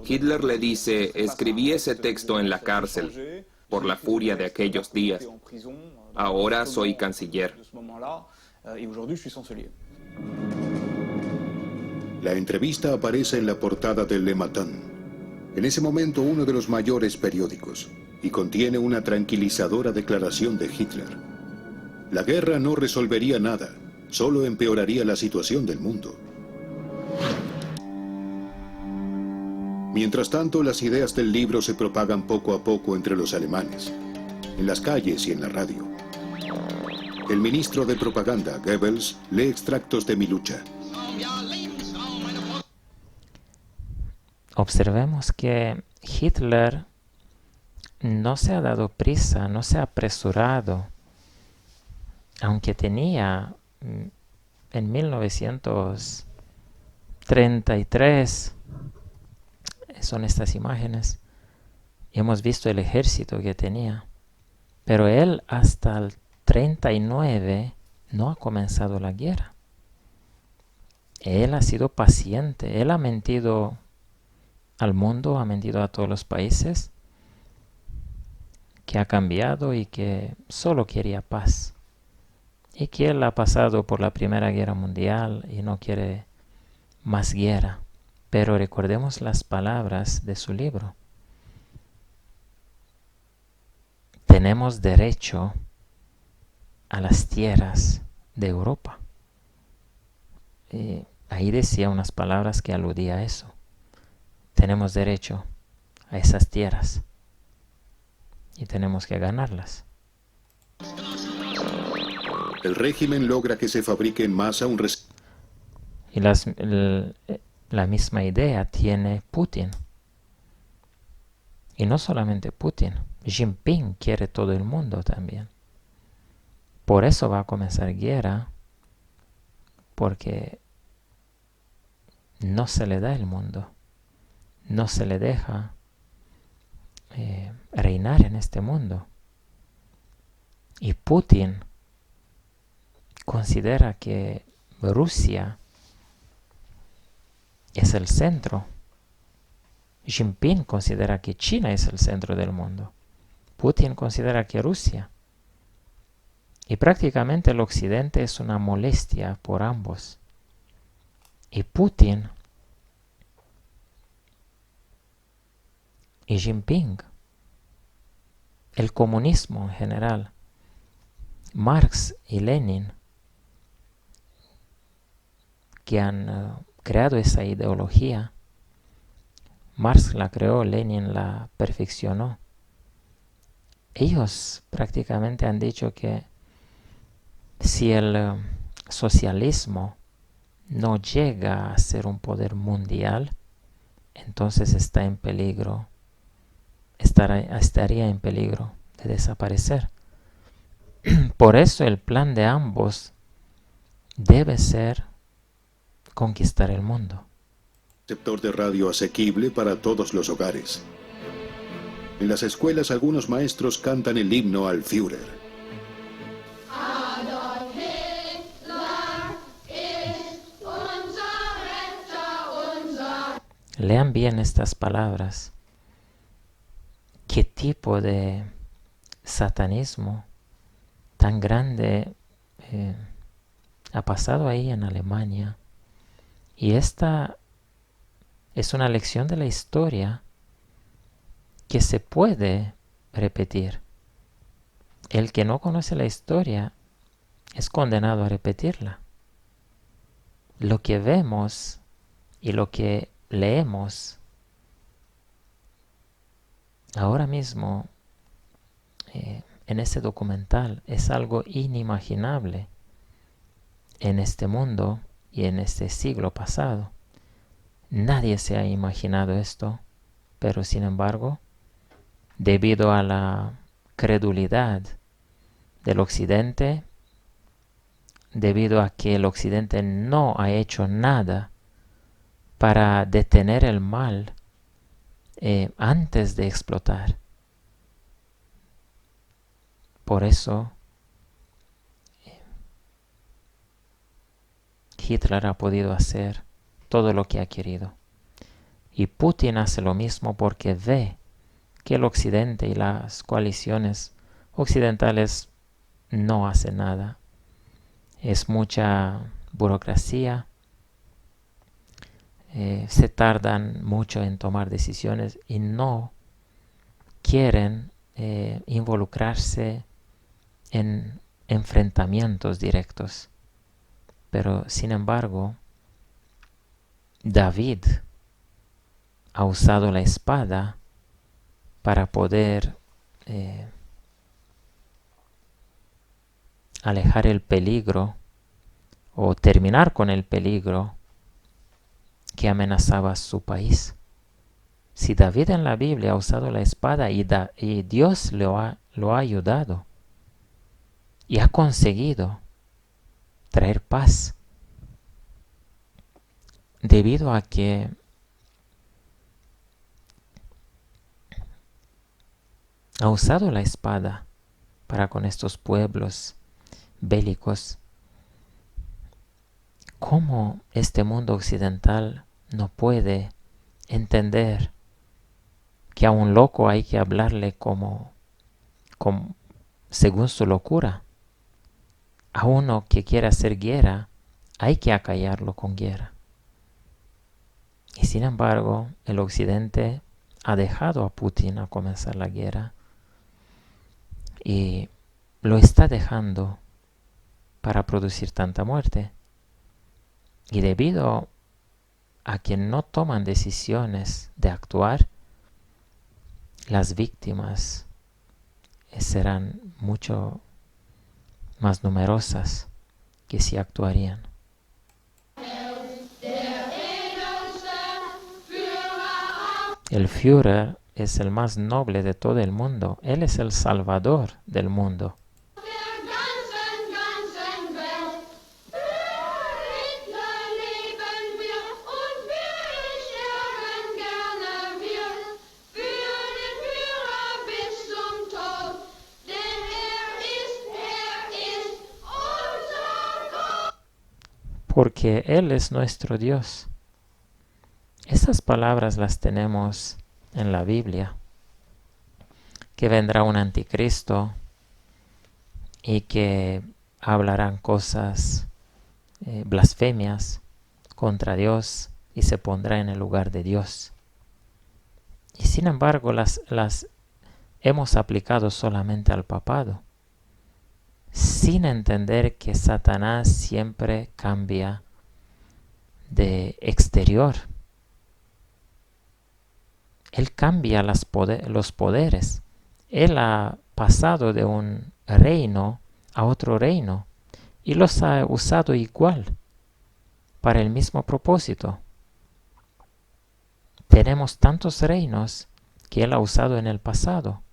Hitler le dice: escribí ese texto en la cárcel, por la furia de aquellos días. Ahora soy canciller. La entrevista aparece en la portada del Le Matin, en ese momento uno de los mayores periódicos, y contiene una tranquilizadora declaración de Hitler. La guerra no resolvería nada, solo empeoraría la situación del mundo. Mientras tanto, las ideas del libro se propagan poco a poco entre los alemanes, en las calles y en la radio. El ministro de propaganda, Goebbels, lee extractos de Mi lucha. Observemos que Hitler no se ha dado prisa, no se ha apresurado, aunque tenía en 1933, son estas imágenes, hemos visto el ejército que tenía, pero él hasta el 39 no ha comenzado la guerra. Él ha sido paciente, él ha mentido al mundo, ha mentido a todos los países, que ha cambiado y que solo quería paz. Y que él ha pasado por la Primera Guerra Mundial y no quiere más guerra. Pero recordemos las palabras de su libro. Tenemos derecho a las tierras de Europa. Y ahí decía unas palabras que aludía a eso. Tenemos derecho a esas tierras y tenemos que ganarlas. El régimen logra que se fabrique en masa un Y la misma idea tiene Putin. Y no solamente Putin, Jinping quiere todo el mundo también. Por eso va a comenzar guerra, porque no se le da el mundo, no se le deja reinar en este mundo. Y Putin considera que Rusia es el centro. Jinping considera que China es el centro del mundo. Putin considera que Rusia. Y prácticamente el occidente es una molestia por ambos. Y Putin y Jinping, el comunismo en general, Marx y Lenin, que han creado esa ideología. Marx la creó, Lenin la perfeccionó. Ellos prácticamente han dicho que si el socialismo no llega a ser un poder mundial, entonces está en peligro, estaría en peligro de desaparecer. Por eso el plan de ambos debe ser conquistar el mundo. Receptor de radio asequible para todos los hogares. En las escuelas algunos maestros cantan el himno al Führer. Lean bien estas palabras. ¿Qué tipo de satanismo tan grande ha pasado ahí en Alemania? Y esta es una lección de la historia que se puede repetir. El que no conoce la historia es condenado a repetirla. Lo que vemos y lo que leemos ahora mismo en este documental es algo inimaginable en este mundo y en este siglo pasado. Nadie se ha imaginado esto, pero sin embargo, debido a la credulidad del occidente, debido a que el occidente no ha hecho nada para detener el mal antes de explotar. Por eso Hitler ha podido hacer todo lo que ha querido. Y Putin hace lo mismo porque ve que el occidente y las coaliciones occidentales no hacen nada. Es mucha burocracia. Se tardan mucho en tomar decisiones y no quieren involucrarse en enfrentamientos directos. Pero sin embargo, David ha usado la espada para poder alejar el peligro o terminar con el peligro que amenazaba su país. Si David en la Biblia ha usado la espada y Dios lo ha ayudado y ha conseguido traer paz, debido a que ha usado la espada para con estos pueblos bélicos. ¿Cómo este mundo occidental no puede entender que a un loco hay que hablarle como según su locura? A uno que quiere hacer guerra hay que acallarlo con guerra. Y sin embargo, el occidente ha dejado a Putin a comenzar la guerra y lo está dejando para producir tanta muerte. Y debido a que no toman decisiones de actuar, las víctimas serán mucho más numerosas que si actuarían. El Führer es el más noble de todo el mundo. Él es el salvador del mundo. porque Él es nuestro Dios. Estas palabras las tenemos en la Biblia, que vendrá un anticristo y que hablarán cosas, blasfemias contra Dios y se pondrá en el lugar de Dios. Y sin embargo las hemos aplicado solamente al papado, sin entender que Satanás siempre cambia de exterior. Él cambia los poderes. Él ha pasado de un reino a otro reino y los ha usado igual para el mismo propósito. Tenemos tantos reinos que Él ha usado en el pasado.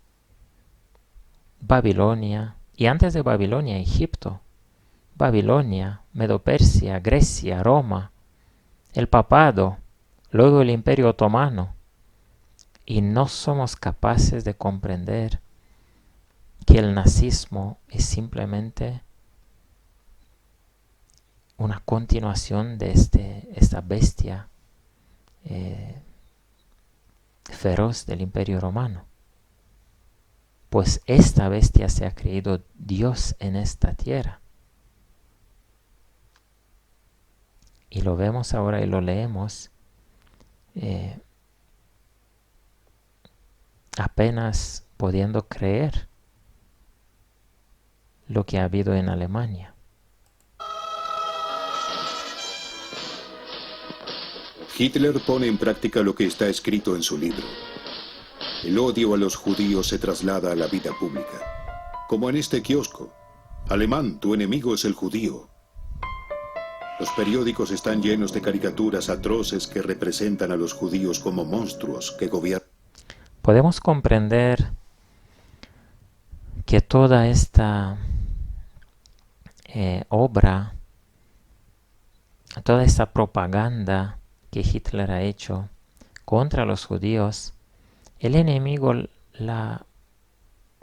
Babilonia, y antes de Babilonia, Egipto. Babilonia, Medo-Persia, Grecia, Roma, el papado, luego el Imperio Otomano. Y no somos capaces de comprender que el nazismo es simplemente una continuación de esta bestia feroz del Imperio Romano. Pues esta bestia se ha creído Dios en esta tierra. Y lo vemos ahora y lo leemos apenas pudiendo creer lo que ha habido en Alemania. Hitler pone en práctica lo que está escrito en su libro. El odio a los judíos se traslada a la vida pública. Como en este kiosco. Alemán, tu enemigo es el judío. Los periódicos están llenos de caricaturas atroces que representan a los judíos como monstruos que gobiernan. Podemos comprender que toda esta obra, toda esta propaganda que Hitler ha hecho contra los judíos, el enemigo la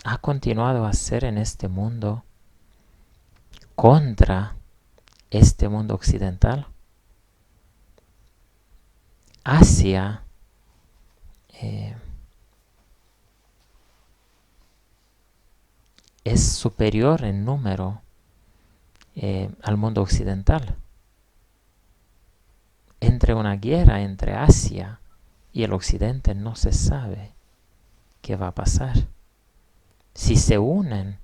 ha continuado a hacer en este mundo contra este mundo occidental. Asia es superior en número al mundo occidental. Entre una guerra entre Asia y el occidente no se sabe qué va a pasar. Si se unen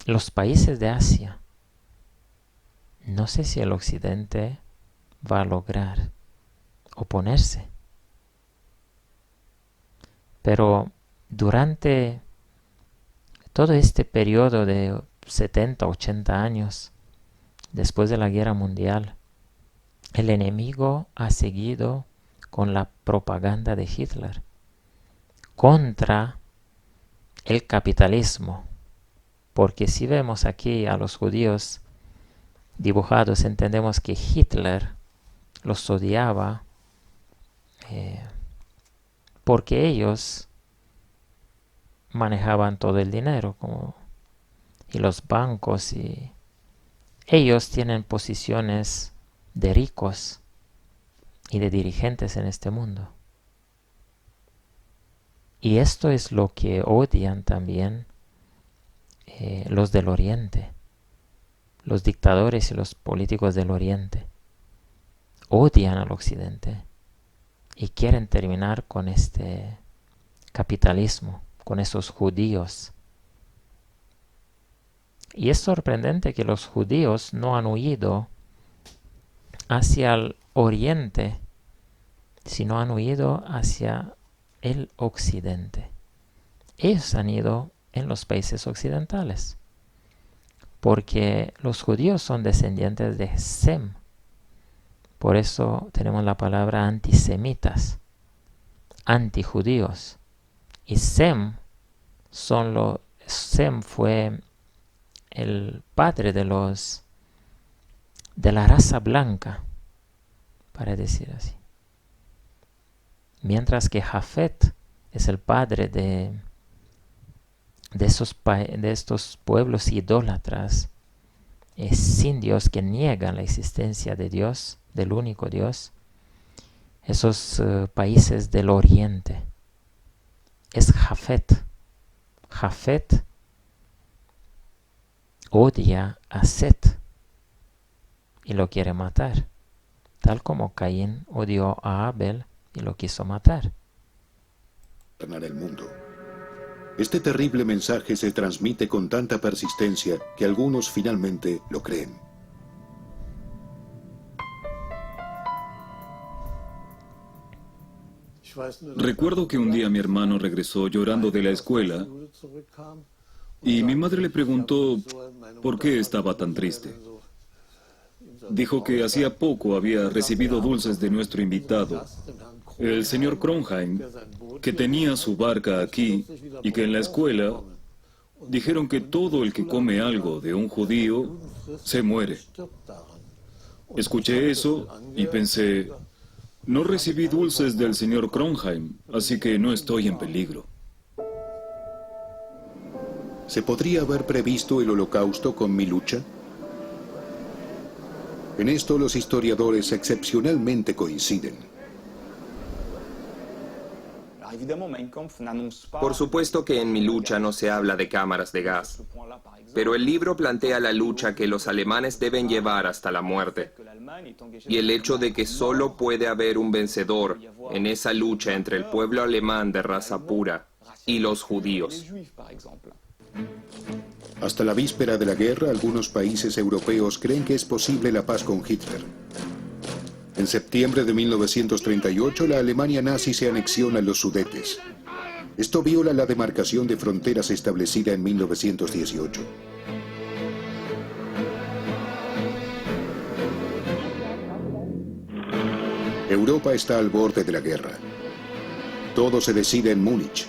los países de Asia, no sé si el occidente va a lograr oponerse. Pero durante todo este periodo de 70, 80 años, después de la Guerra Mundial, el enemigo ha seguido con la propaganda de Hitler contra el capitalismo. Porque si vemos aquí a los judíos dibujados, entendemos que Hitler los odiaba porque ellos manejaban todo el dinero y los bancos, y ellos tienen posiciones de ricos y de dirigentes en este mundo. Y esto es lo que odian también los del Oriente, los dictadores y los políticos del Oriente. Odian al Occidente y quieren terminar con este capitalismo, con esos judíos. Y es sorprendente que los judíos no han huido hacia el Oriente, sino han huido hacia el Occidente. Ellos han ido en los países occidentales, porque los judíos son descendientes de Sem. Por eso tenemos la palabra antisemitas, antijudíos. Y Sem fue el padre de la raza blanca, para decir así. Mientras que Jafet es el padre de estos pueblos idólatras sin Dios, que niegan la existencia de Dios, del único Dios, esos países del oriente. Es Jafet. Jafet odia a Set y lo quiere matar, tal como Caín odió a Abel y lo quiso matar. El mundo. Este terrible mensaje se transmite con tanta persistencia que algunos finalmente lo creen. Recuerdo que un día mi hermano regresó llorando de la escuela y mi madre le preguntó por qué estaba tan triste. Dijo que hacía poco había recibido dulces de nuestro invitado, el señor Kronheim, que tenía su barca aquí y que en la escuela dijeron que todo el que come algo de un judío se muere. Escuché eso y pensé, no recibí dulces del señor Kronheim, así que no estoy en peligro. ¿Se podría haber previsto el holocausto con mi lucha? En esto los historiadores excepcionalmente coinciden. Por supuesto que en mi lucha no se habla de cámaras de gas, pero el libro plantea la lucha que los alemanes deben llevar hasta la muerte, y el hecho de que solo puede haber un vencedor en esa lucha entre el pueblo alemán de raza pura y los judíos. Hasta la víspera de la guerra, algunos países europeos creen que es posible la paz con Hitler. En septiembre de 1938, la Alemania nazi se anexiona los Sudetes. Esto viola la demarcación de fronteras establecida en 1918. Europa está al borde de la guerra. Todo se decide en Múnich.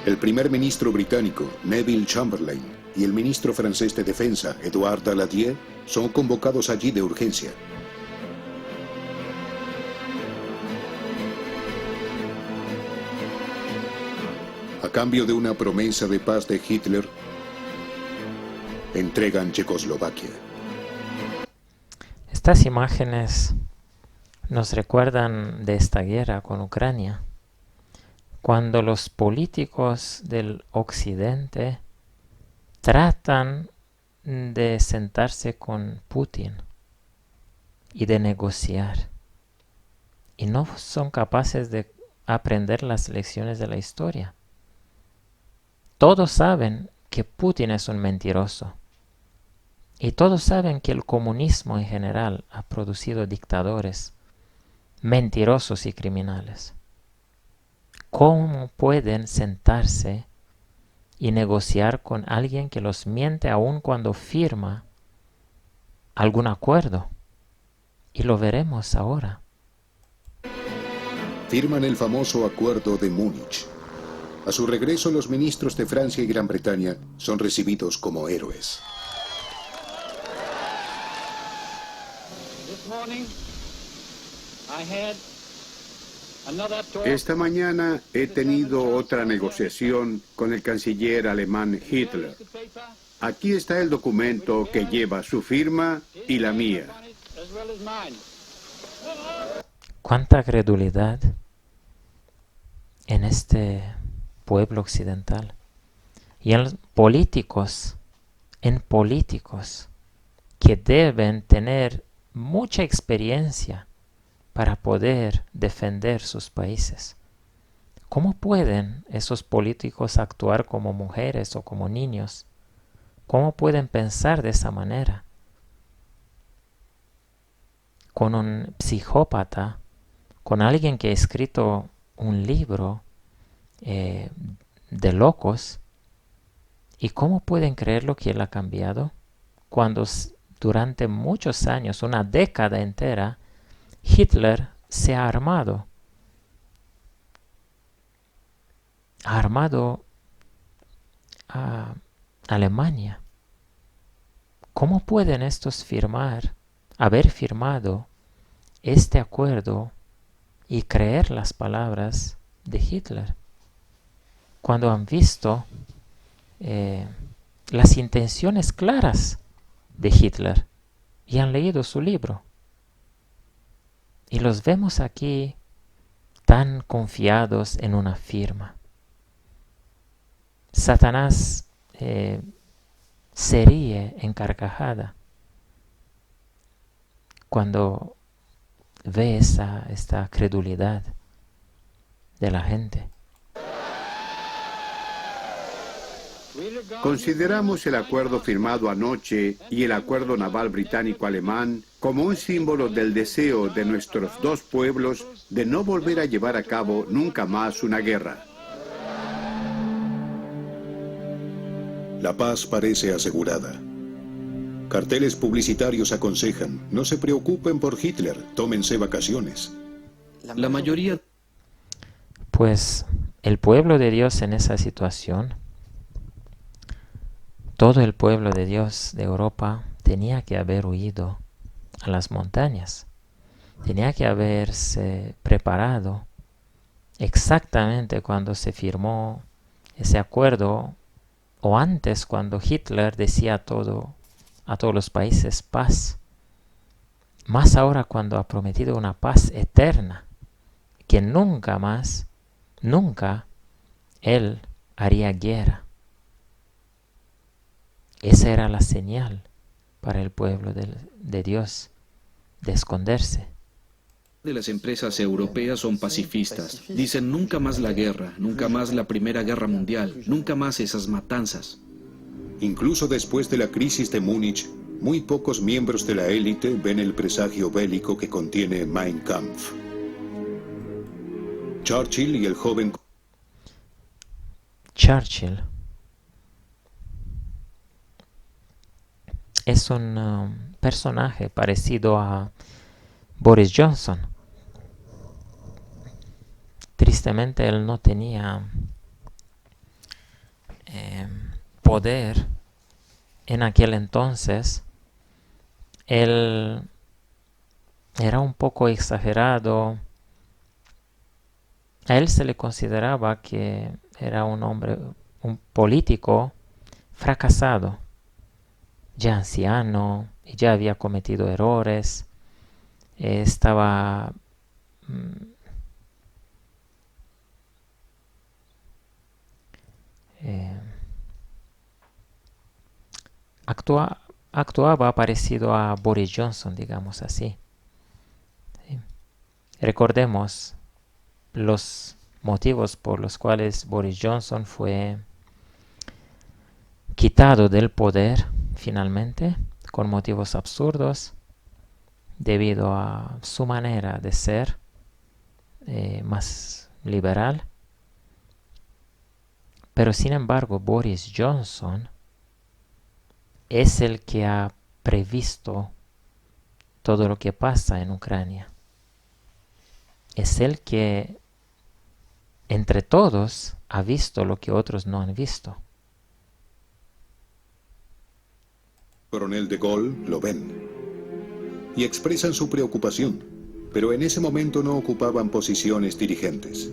El primer ministro británico, Neville Chamberlain, y el ministro francés de Defensa, Édouard Daladier, son convocados allí de urgencia. A cambio de una promesa de paz de Hitler, entregan Checoslovaquia. Estas imágenes nos recuerdan de esta guerra con Ucrania, cuando los políticos del occidente tratan de sentarse con Putin y de negociar, y no son capaces de aprender las lecciones de la historia. Todos saben que Putin es un mentiroso, y todos saben que el comunismo en general ha producido dictadores mentirosos y criminales. ¿Cómo pueden sentarse y negociar con alguien que los miente aun cuando firma algún acuerdo? Y lo veremos ahora. Firman el famoso Acuerdo de Múnich. A su regreso, los ministros de Francia y Gran Bretaña son recibidos como héroes. Esta mañana he tenido otra negociación con el canciller alemán Hitler. Aquí está el documento que lleva su firma y la mía. ¿Cuánta credulidad en este pueblo occidental? Y en políticos que deben tener mucha experiencia para poder defender sus países. ¿Cómo pueden esos políticos actuar como mujeres o como niños? ¿Cómo pueden pensar de esa manera? Con un psicópata, con alguien que ha escrito un libro de locos, ¿y cómo pueden creer lo que él ha cambiado? Cuando durante muchos años, una década entera, Hitler se ha armado. Ha armado a Alemania. ¿Cómo pueden estos haber firmado este acuerdo y creer las palabras de Hitler? Cuando han visto las intenciones claras de Hitler y han leído su libro. Y los vemos aquí tan confiados en una firma. Satanás se ríe en carcajada cuando ve esta credulidad de la gente. Consideramos el acuerdo firmado anoche y el acuerdo naval británico-alemán como un símbolo del deseo de nuestros dos pueblos de no volver a llevar a cabo nunca más una guerra. La paz parece asegurada. Carteles publicitarios aconsejan, no se preocupen por Hitler, tómense vacaciones. La mayoría Pues el pueblo de Dios en esa situación, todo el pueblo de Dios de Europa tenía que haber huido a las montañas. Tenía que haberse preparado exactamente cuando se firmó ese acuerdo, o antes, cuando Hitler decía a todos los países paz. Más ahora cuando ha prometido una paz eterna, que nunca más, nunca él haría guerra. Esa era la señal para el pueblo de Dios de esconderse. de las empresas europeas son pacifistas. Dicen nunca más la guerra, nunca más la Primera Guerra Mundial, nunca más esas matanzas. Incluso después de la crisis de Múnich, muy pocos miembros de la élite ven el presagio bélico que contiene Mein Kampf. Churchill y el joven... Churchill es un personaje parecido a Boris Johnson. Tristemente él no tenía poder en aquel entonces. Él era un poco exagerado. A él se le consideraba que era un hombre, un político fracasado, ya anciano, y ya había cometido errores. Estaba actuaba parecido a Boris Johnson, digamos así. ¿Sí? Recordemos los motivos por los cuales Boris Johnson fue quitado del poder finalmente, con motivos absurdos, debido a su manera de ser más liberal. Pero sin embargo, Boris Johnson es el que ha previsto todo lo que pasa en Ucrania. Es el que, entre todos, ha visto lo que otros no han visto. Coronel de Gaulle lo ven y expresan su preocupación, pero en ese momento no ocupaban posiciones dirigentes.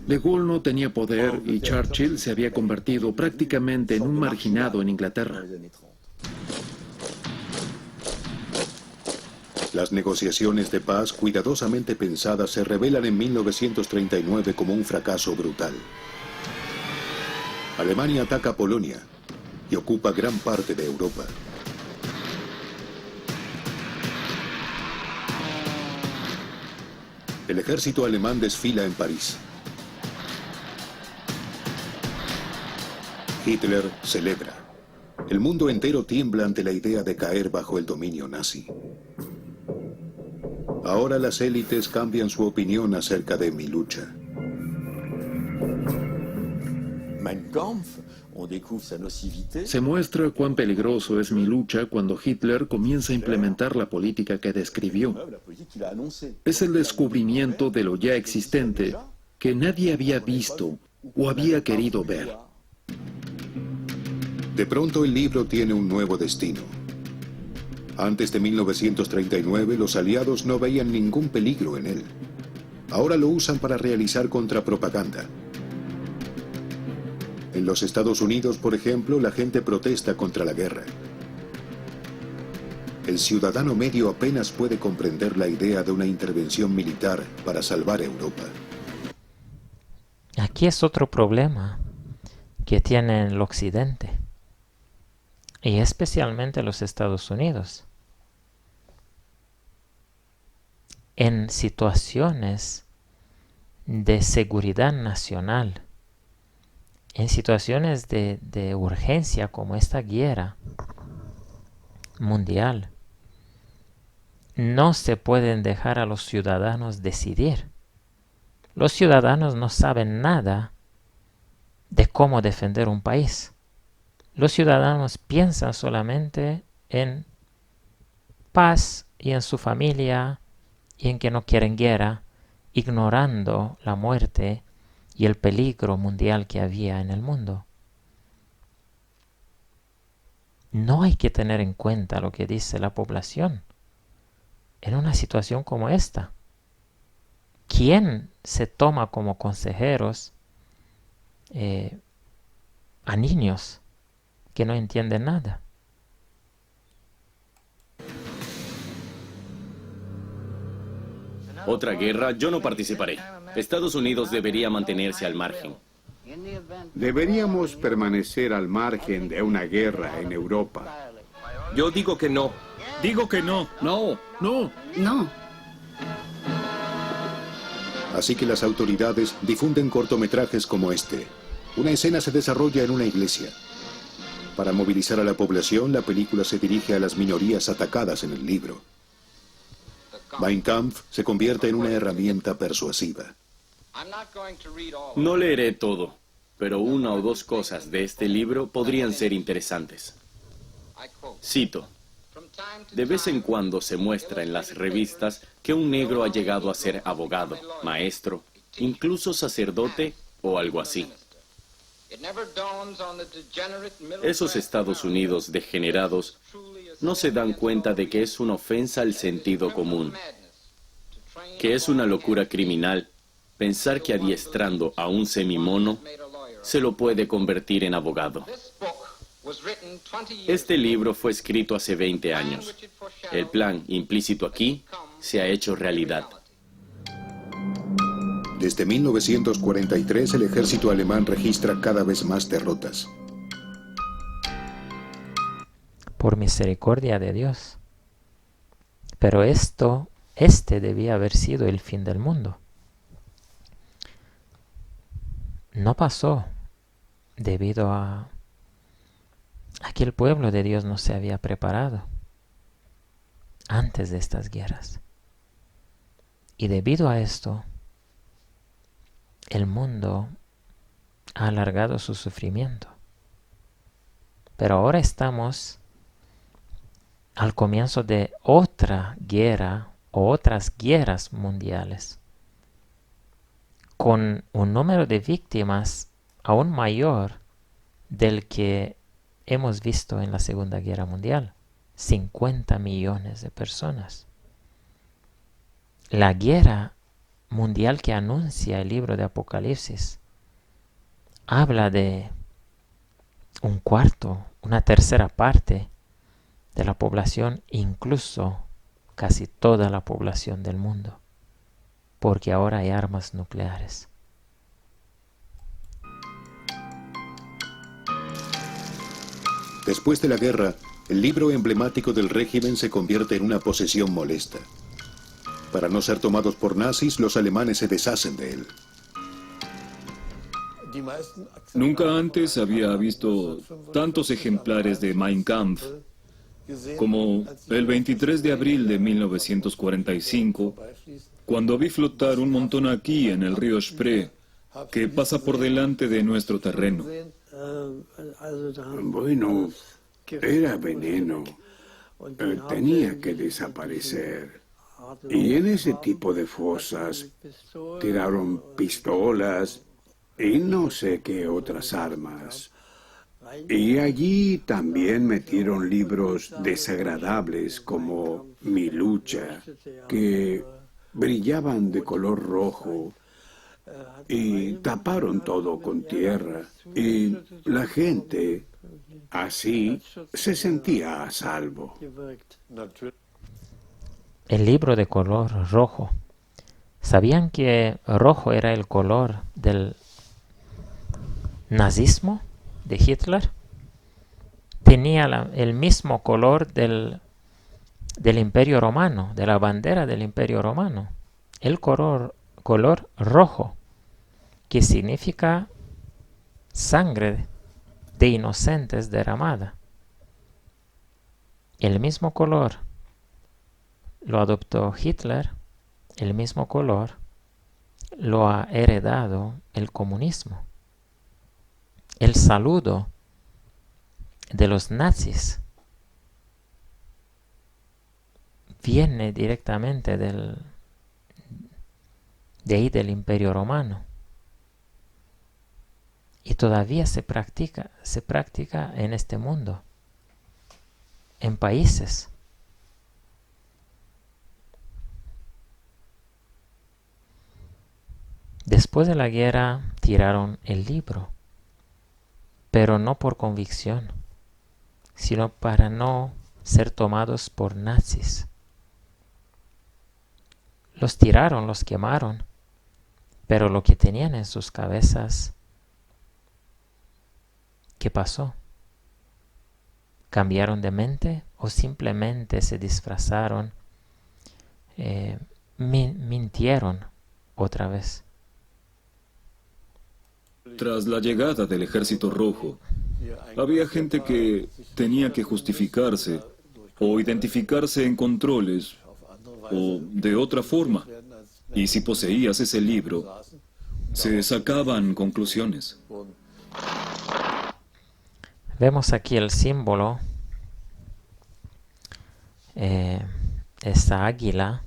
De Gaulle no tenía poder y Churchill se había convertido prácticamente en un marginado en Inglaterra. Las negociaciones de paz cuidadosamente pensadas se revelan en 1939 como un fracaso brutal. Alemania ataca Polonia y ocupa gran parte de Europa. El ejército alemán desfila en París. Hitler celebra. El mundo entero tiembla ante la idea de caer bajo el dominio nazi. Ahora las élites cambian su opinión acerca de mi lucha. Se muestra cuán peligroso es mi lucha cuando Hitler comienza a implementar la política que describió. Es el descubrimiento de lo ya existente que nadie había visto o había querido ver. De pronto el libro tiene un nuevo destino. Antes de 1939 los aliados no veían ningún peligro en él. Ahora lo usan para realizar contrapropaganda. En los Estados Unidos, por ejemplo, la gente protesta contra la guerra. El ciudadano medio apenas puede comprender la idea de una intervención militar para salvar a Europa. Aquí es otro problema que tiene el Occidente, y especialmente los Estados Unidos. En situaciones de seguridad nacional, en situaciones de urgencia como esta guerra mundial, no se pueden dejar a los ciudadanos decidir. Los ciudadanos no saben nada de cómo defender un país. Los ciudadanos piensan solamente en paz y en su familia y en que no quieren guerra, ignorando la muerte y el peligro mundial que había en el mundo. No hay que tener en cuenta lo que dice la población en una situación como esta. ¿Quién se toma como consejeros a niños que no entienden nada? Otra guerra, yo no participaré. Estados Unidos debería mantenerse al margen. Deberíamos permanecer al margen de una guerra en Europa. Yo digo que no. Digo que no. No, no. No. Así que las autoridades difunden cortometrajes como este. Una escena se desarrolla en una iglesia. Para movilizar a la población, la película se dirige a las minorías atacadas en el libro. Mein Kampf se convierte en una herramienta persuasiva. No leeré todo, pero una o dos cosas de este libro podrían ser interesantes. Cito: de vez en cuando se muestra en las revistas que un negro ha llegado a ser abogado, maestro, incluso sacerdote o algo así. Esos Estados Unidos degenerados no se dan cuenta de que es una ofensa al sentido común, que es una locura criminal pensar que adiestrando a un semimono se lo puede convertir en abogado. Este libro fue escrito hace 20 años. El plan implícito aquí se ha hecho realidad. Desde 1943 el ejército alemán registra cada vez más derrotas. Por misericordia de Dios. Pero este debía haber sido el fin del mundo. No pasó debido a que el pueblo de Dios no se había preparado antes de estas guerras. Y debido a esto, el mundo ha alargado su sufrimiento. Pero ahora estamos al comienzo de otra guerra o otras guerras mundiales, con un número de víctimas aún mayor del que hemos visto en la Segunda Guerra Mundial. 50 millones de personas. La guerra mundial que anuncia el libro de Apocalipsis habla de un cuarto, una tercera parte de la población, incluso casi toda la población del mundo, porque ahora hay armas nucleares. Después de la guerra, el libro emblemático del régimen se convierte en una posesión molesta. Para no ser tomados por nazis, los alemanes se deshacen de él. Nunca antes había visto tantos ejemplares de Mein Kampf como el 23 de abril de 1945, cuando vi flotar un montón aquí en el río Spree, que pasa por delante de nuestro terreno. Bueno, era veneno. Tenía que desaparecer. Y en ese tipo de fosas tiraron pistolas y no sé qué otras armas. Y allí también metieron libros desagradables como Mi lucha, que brillaban de color rojo y taparon todo con tierra. Y la gente, así, se sentía a salvo. El libro de color rojo. ¿Sabían que rojo era el color del nazismo de Hitler? Tenía el mismo color del Imperio Romano, de la bandera del Imperio Romano. El color rojo, que significa sangre de inocentes derramada. El mismo color lo adoptó Hitler, el mismo color lo ha heredado el comunismo. El saludo de los nazis viene directamente de ahí del Imperio Romano. Y todavía se practica en este mundo, en países. Después de la guerra tiraron el libro, pero no por convicción, sino para no ser tomados por nazis. Los tiraron, los quemaron, pero lo que tenían en sus cabezas, ¿qué pasó? ¿Cambiaron de mente o simplemente se disfrazaron? Mintieron otra vez. Tras la llegada del Ejército Rojo, había gente que tenía que justificarse o identificarse en controles o de otra forma. Y si poseías ese libro, se sacaban conclusiones. Vemos aquí el símbolo, esta águila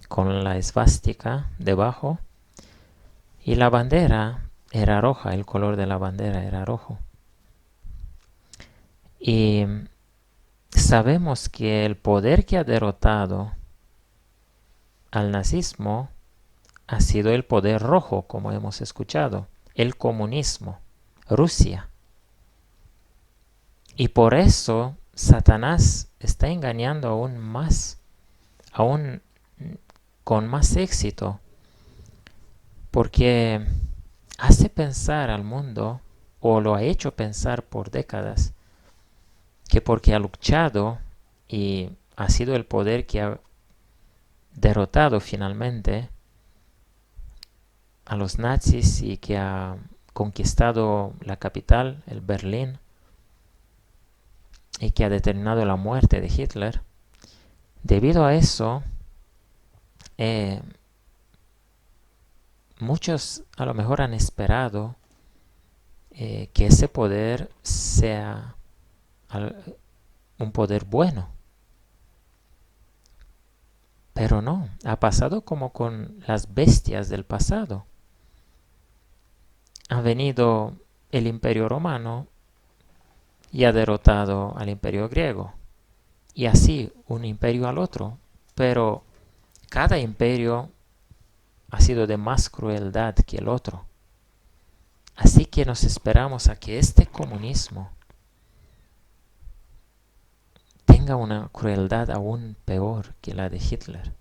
con la esvástica debajo, y la bandera era roja, el color de la bandera era rojo. Y sabemos que el poder que ha derrotado al nazismo ha sido el poder rojo, como hemos escuchado, el comunismo, Rusia. Y por eso Satanás está engañando aún más, aún con más éxito, porque hace pensar al mundo, o lo ha hecho pensar por décadas, que porque ha luchado y ha sido el poder que ha derrotado finalmente a los nazis y que ha conquistado la capital, el Berlín, y que ha determinado la muerte de Hitler. Debido a eso, muchos a lo mejor han esperado que ese poder sea un poder bueno. Pero no, ha pasado como con las bestias del pasado. Ha venido el Imperio Romano y ha derrotado al Imperio Griego. Y así, un imperio al otro. Pero cada imperio ha sido de más crueldad que el otro. Así que nos esperamos a que este comunismo tenga una crueldad aún peor que la de Hitler.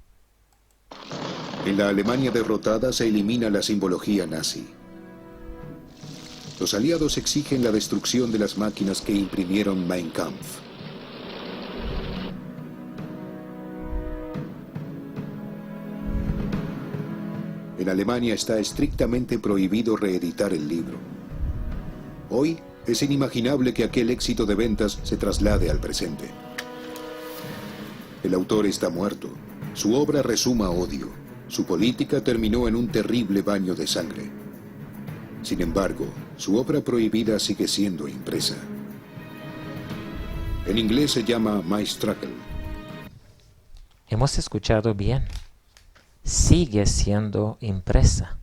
En la Alemania derrotada se elimina la simbología nazi. Los aliados exigen la destrucción de las máquinas que imprimieron Mein Kampf. En Alemania está estrictamente prohibido reeditar el libro. Hoy es inimaginable que aquel éxito de ventas se traslade al presente. El autor está muerto. Su obra resuma odio. Su política terminó en un terrible baño de sangre. Sin embargo, su obra prohibida sigue siendo impresa. En inglés se llama My Struggle. Hemos escuchado bien. Sigue siendo impresa.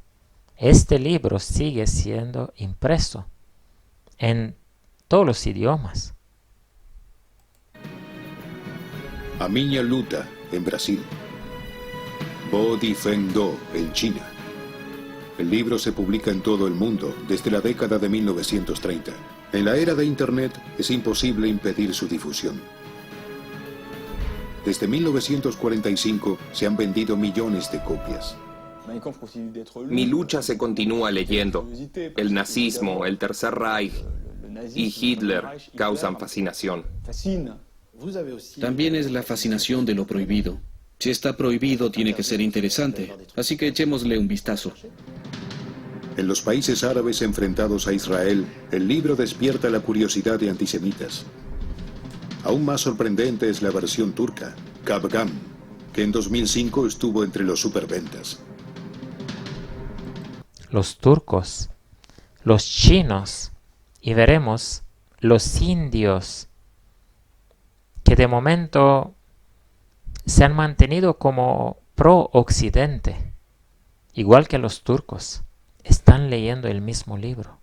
Este libro sigue siendo impreso en todos los idiomas. A Minha Luta, en Brasil. Bo Di Feng Do, en China. El libro se publica en todo el mundo desde la década de 1930. En la era de Internet es imposible impedir su difusión. Desde 1945 se han vendido millones de copias. Mi lucha se continúa leyendo. El nazismo, el Tercer Reich y Hitler causan fascinación. También es la fascinación de lo prohibido. Si está prohibido, tiene que ser interesante. Así que echémosle un vistazo. En los países árabes enfrentados a Israel, el libro despierta la curiosidad de antisemitas. Aún más sorprendente es la versión turca, Kavgam, que en 2005 estuvo entre los superventas. Los turcos, los chinos y veremos los indios, que de momento se han mantenido como pro-occidente, igual que los turcos, están leyendo el mismo libro.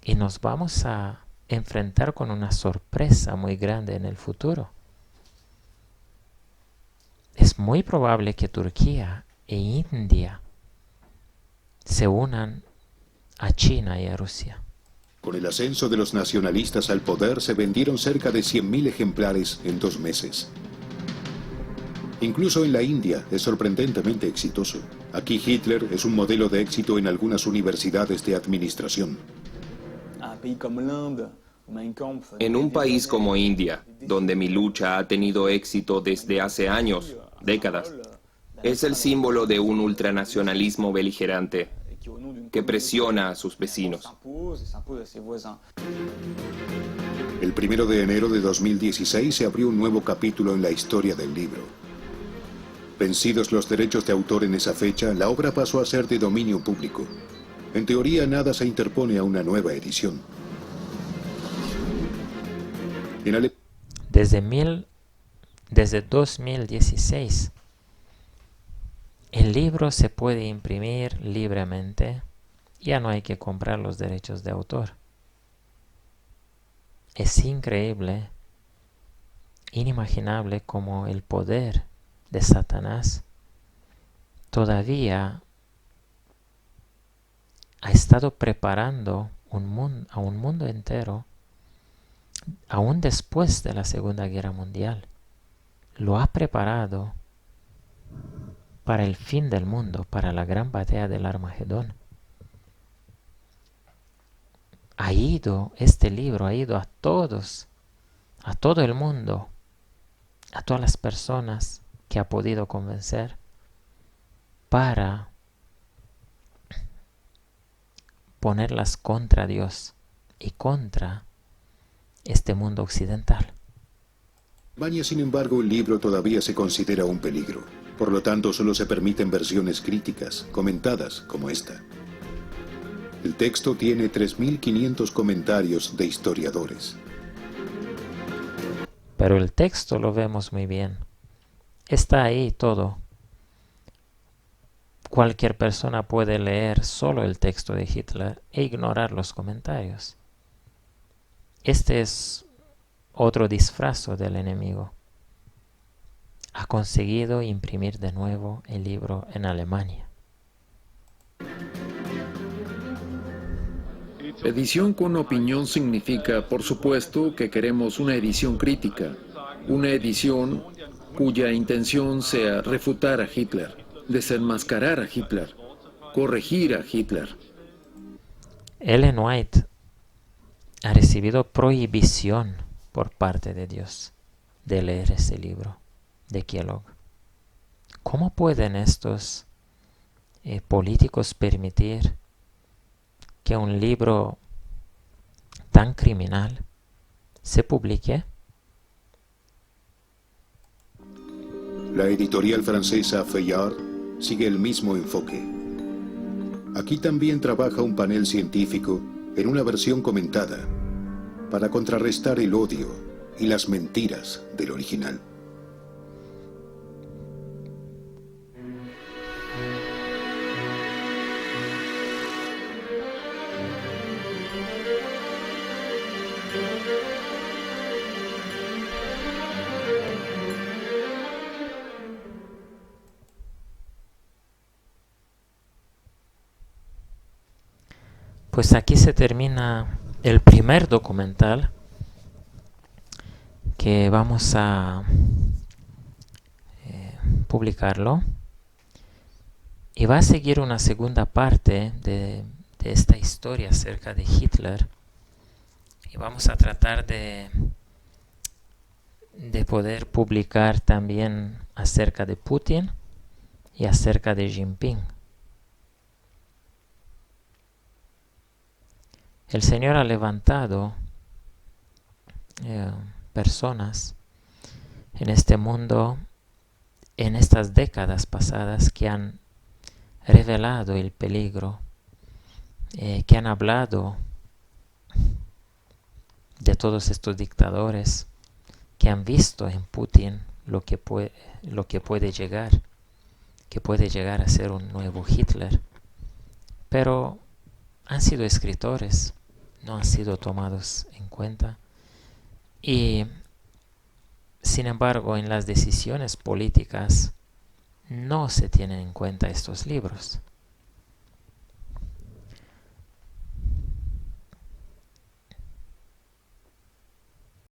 Y nos vamos a enfrentar con una sorpresa muy grande en el futuro. Es muy probable que Turquía e India se unan a China y a Rusia. Con el ascenso de los nacionalistas al poder se vendieron cerca de 100.000 ejemplares en 2 meses. Incluso en la India es sorprendentemente exitoso. Aquí Hitler es un modelo de éxito en algunas universidades de administración. En un país como India, donde mi lucha ha tenido éxito desde hace años, décadas, es el símbolo de un ultranacionalismo beligerante que presiona a sus vecinos. El 1 de enero de 2016 se abrió un nuevo capítulo en la historia del libro. Vencidos los derechos de autor en esa fecha, la obra pasó a ser de dominio público. En teoría, nada se interpone a una nueva edición. Desde 2016, el libro se puede imprimir libremente. Ya no hay que comprar los derechos de autor. Es increíble, inimaginable como el poder de Satanás todavía ha estado preparando a un mundo entero, aún después de la Segunda Guerra Mundial. Lo ha preparado para el fin del mundo, para la gran batalla del Armagedón. Este libro ha ido a todos, a todo el mundo, a todas las personas que ha podido convencer para ponerlas contra Dios y contra este mundo occidental. En Alemania, sin embargo, el libro todavía se considera un peligro. Por lo tanto, solo se permiten versiones críticas, comentadas, como esta. El texto tiene 3.500 comentarios de historiadores. Pero el texto lo vemos muy bien. Está ahí todo. Cualquier persona puede leer solo el texto de Hitler e ignorar los comentarios. Este es otro disfraz del enemigo. Ha conseguido imprimir de nuevo el libro en Alemania. Edición con opinión significa, por supuesto, que queremos una edición crítica, una edición cuya intención sea refutar a Hitler, desenmascarar a Hitler, corregir a Hitler. Ellen White ha recibido prohibición por parte de Dios de leer ese libro de Kellogg. ¿Cómo pueden estos políticos permitir que un libro tan criminal se publique? La editorial francesa Fayard sigue el mismo enfoque. Aquí también trabaja un panel científico en una versión comentada para contrarrestar el odio y las mentiras del original. Pues aquí se termina el primer documental que vamos a publicarlo, y va a seguir una segunda parte de esta historia acerca de Hitler, y vamos a tratar de poder publicar también acerca de Putin y acerca de Jinping. El Señor ha levantado personas en este mundo, en estas décadas pasadas, que han revelado el peligro, que han hablado de todos estos dictadores, que han visto en Putin lo que puede llegar, que puede llegar a ser un nuevo Hitler. Pero han sido escritores, no han sido tomados en cuenta. Y sin embargo, en las decisiones políticas no se tienen en cuenta estos libros.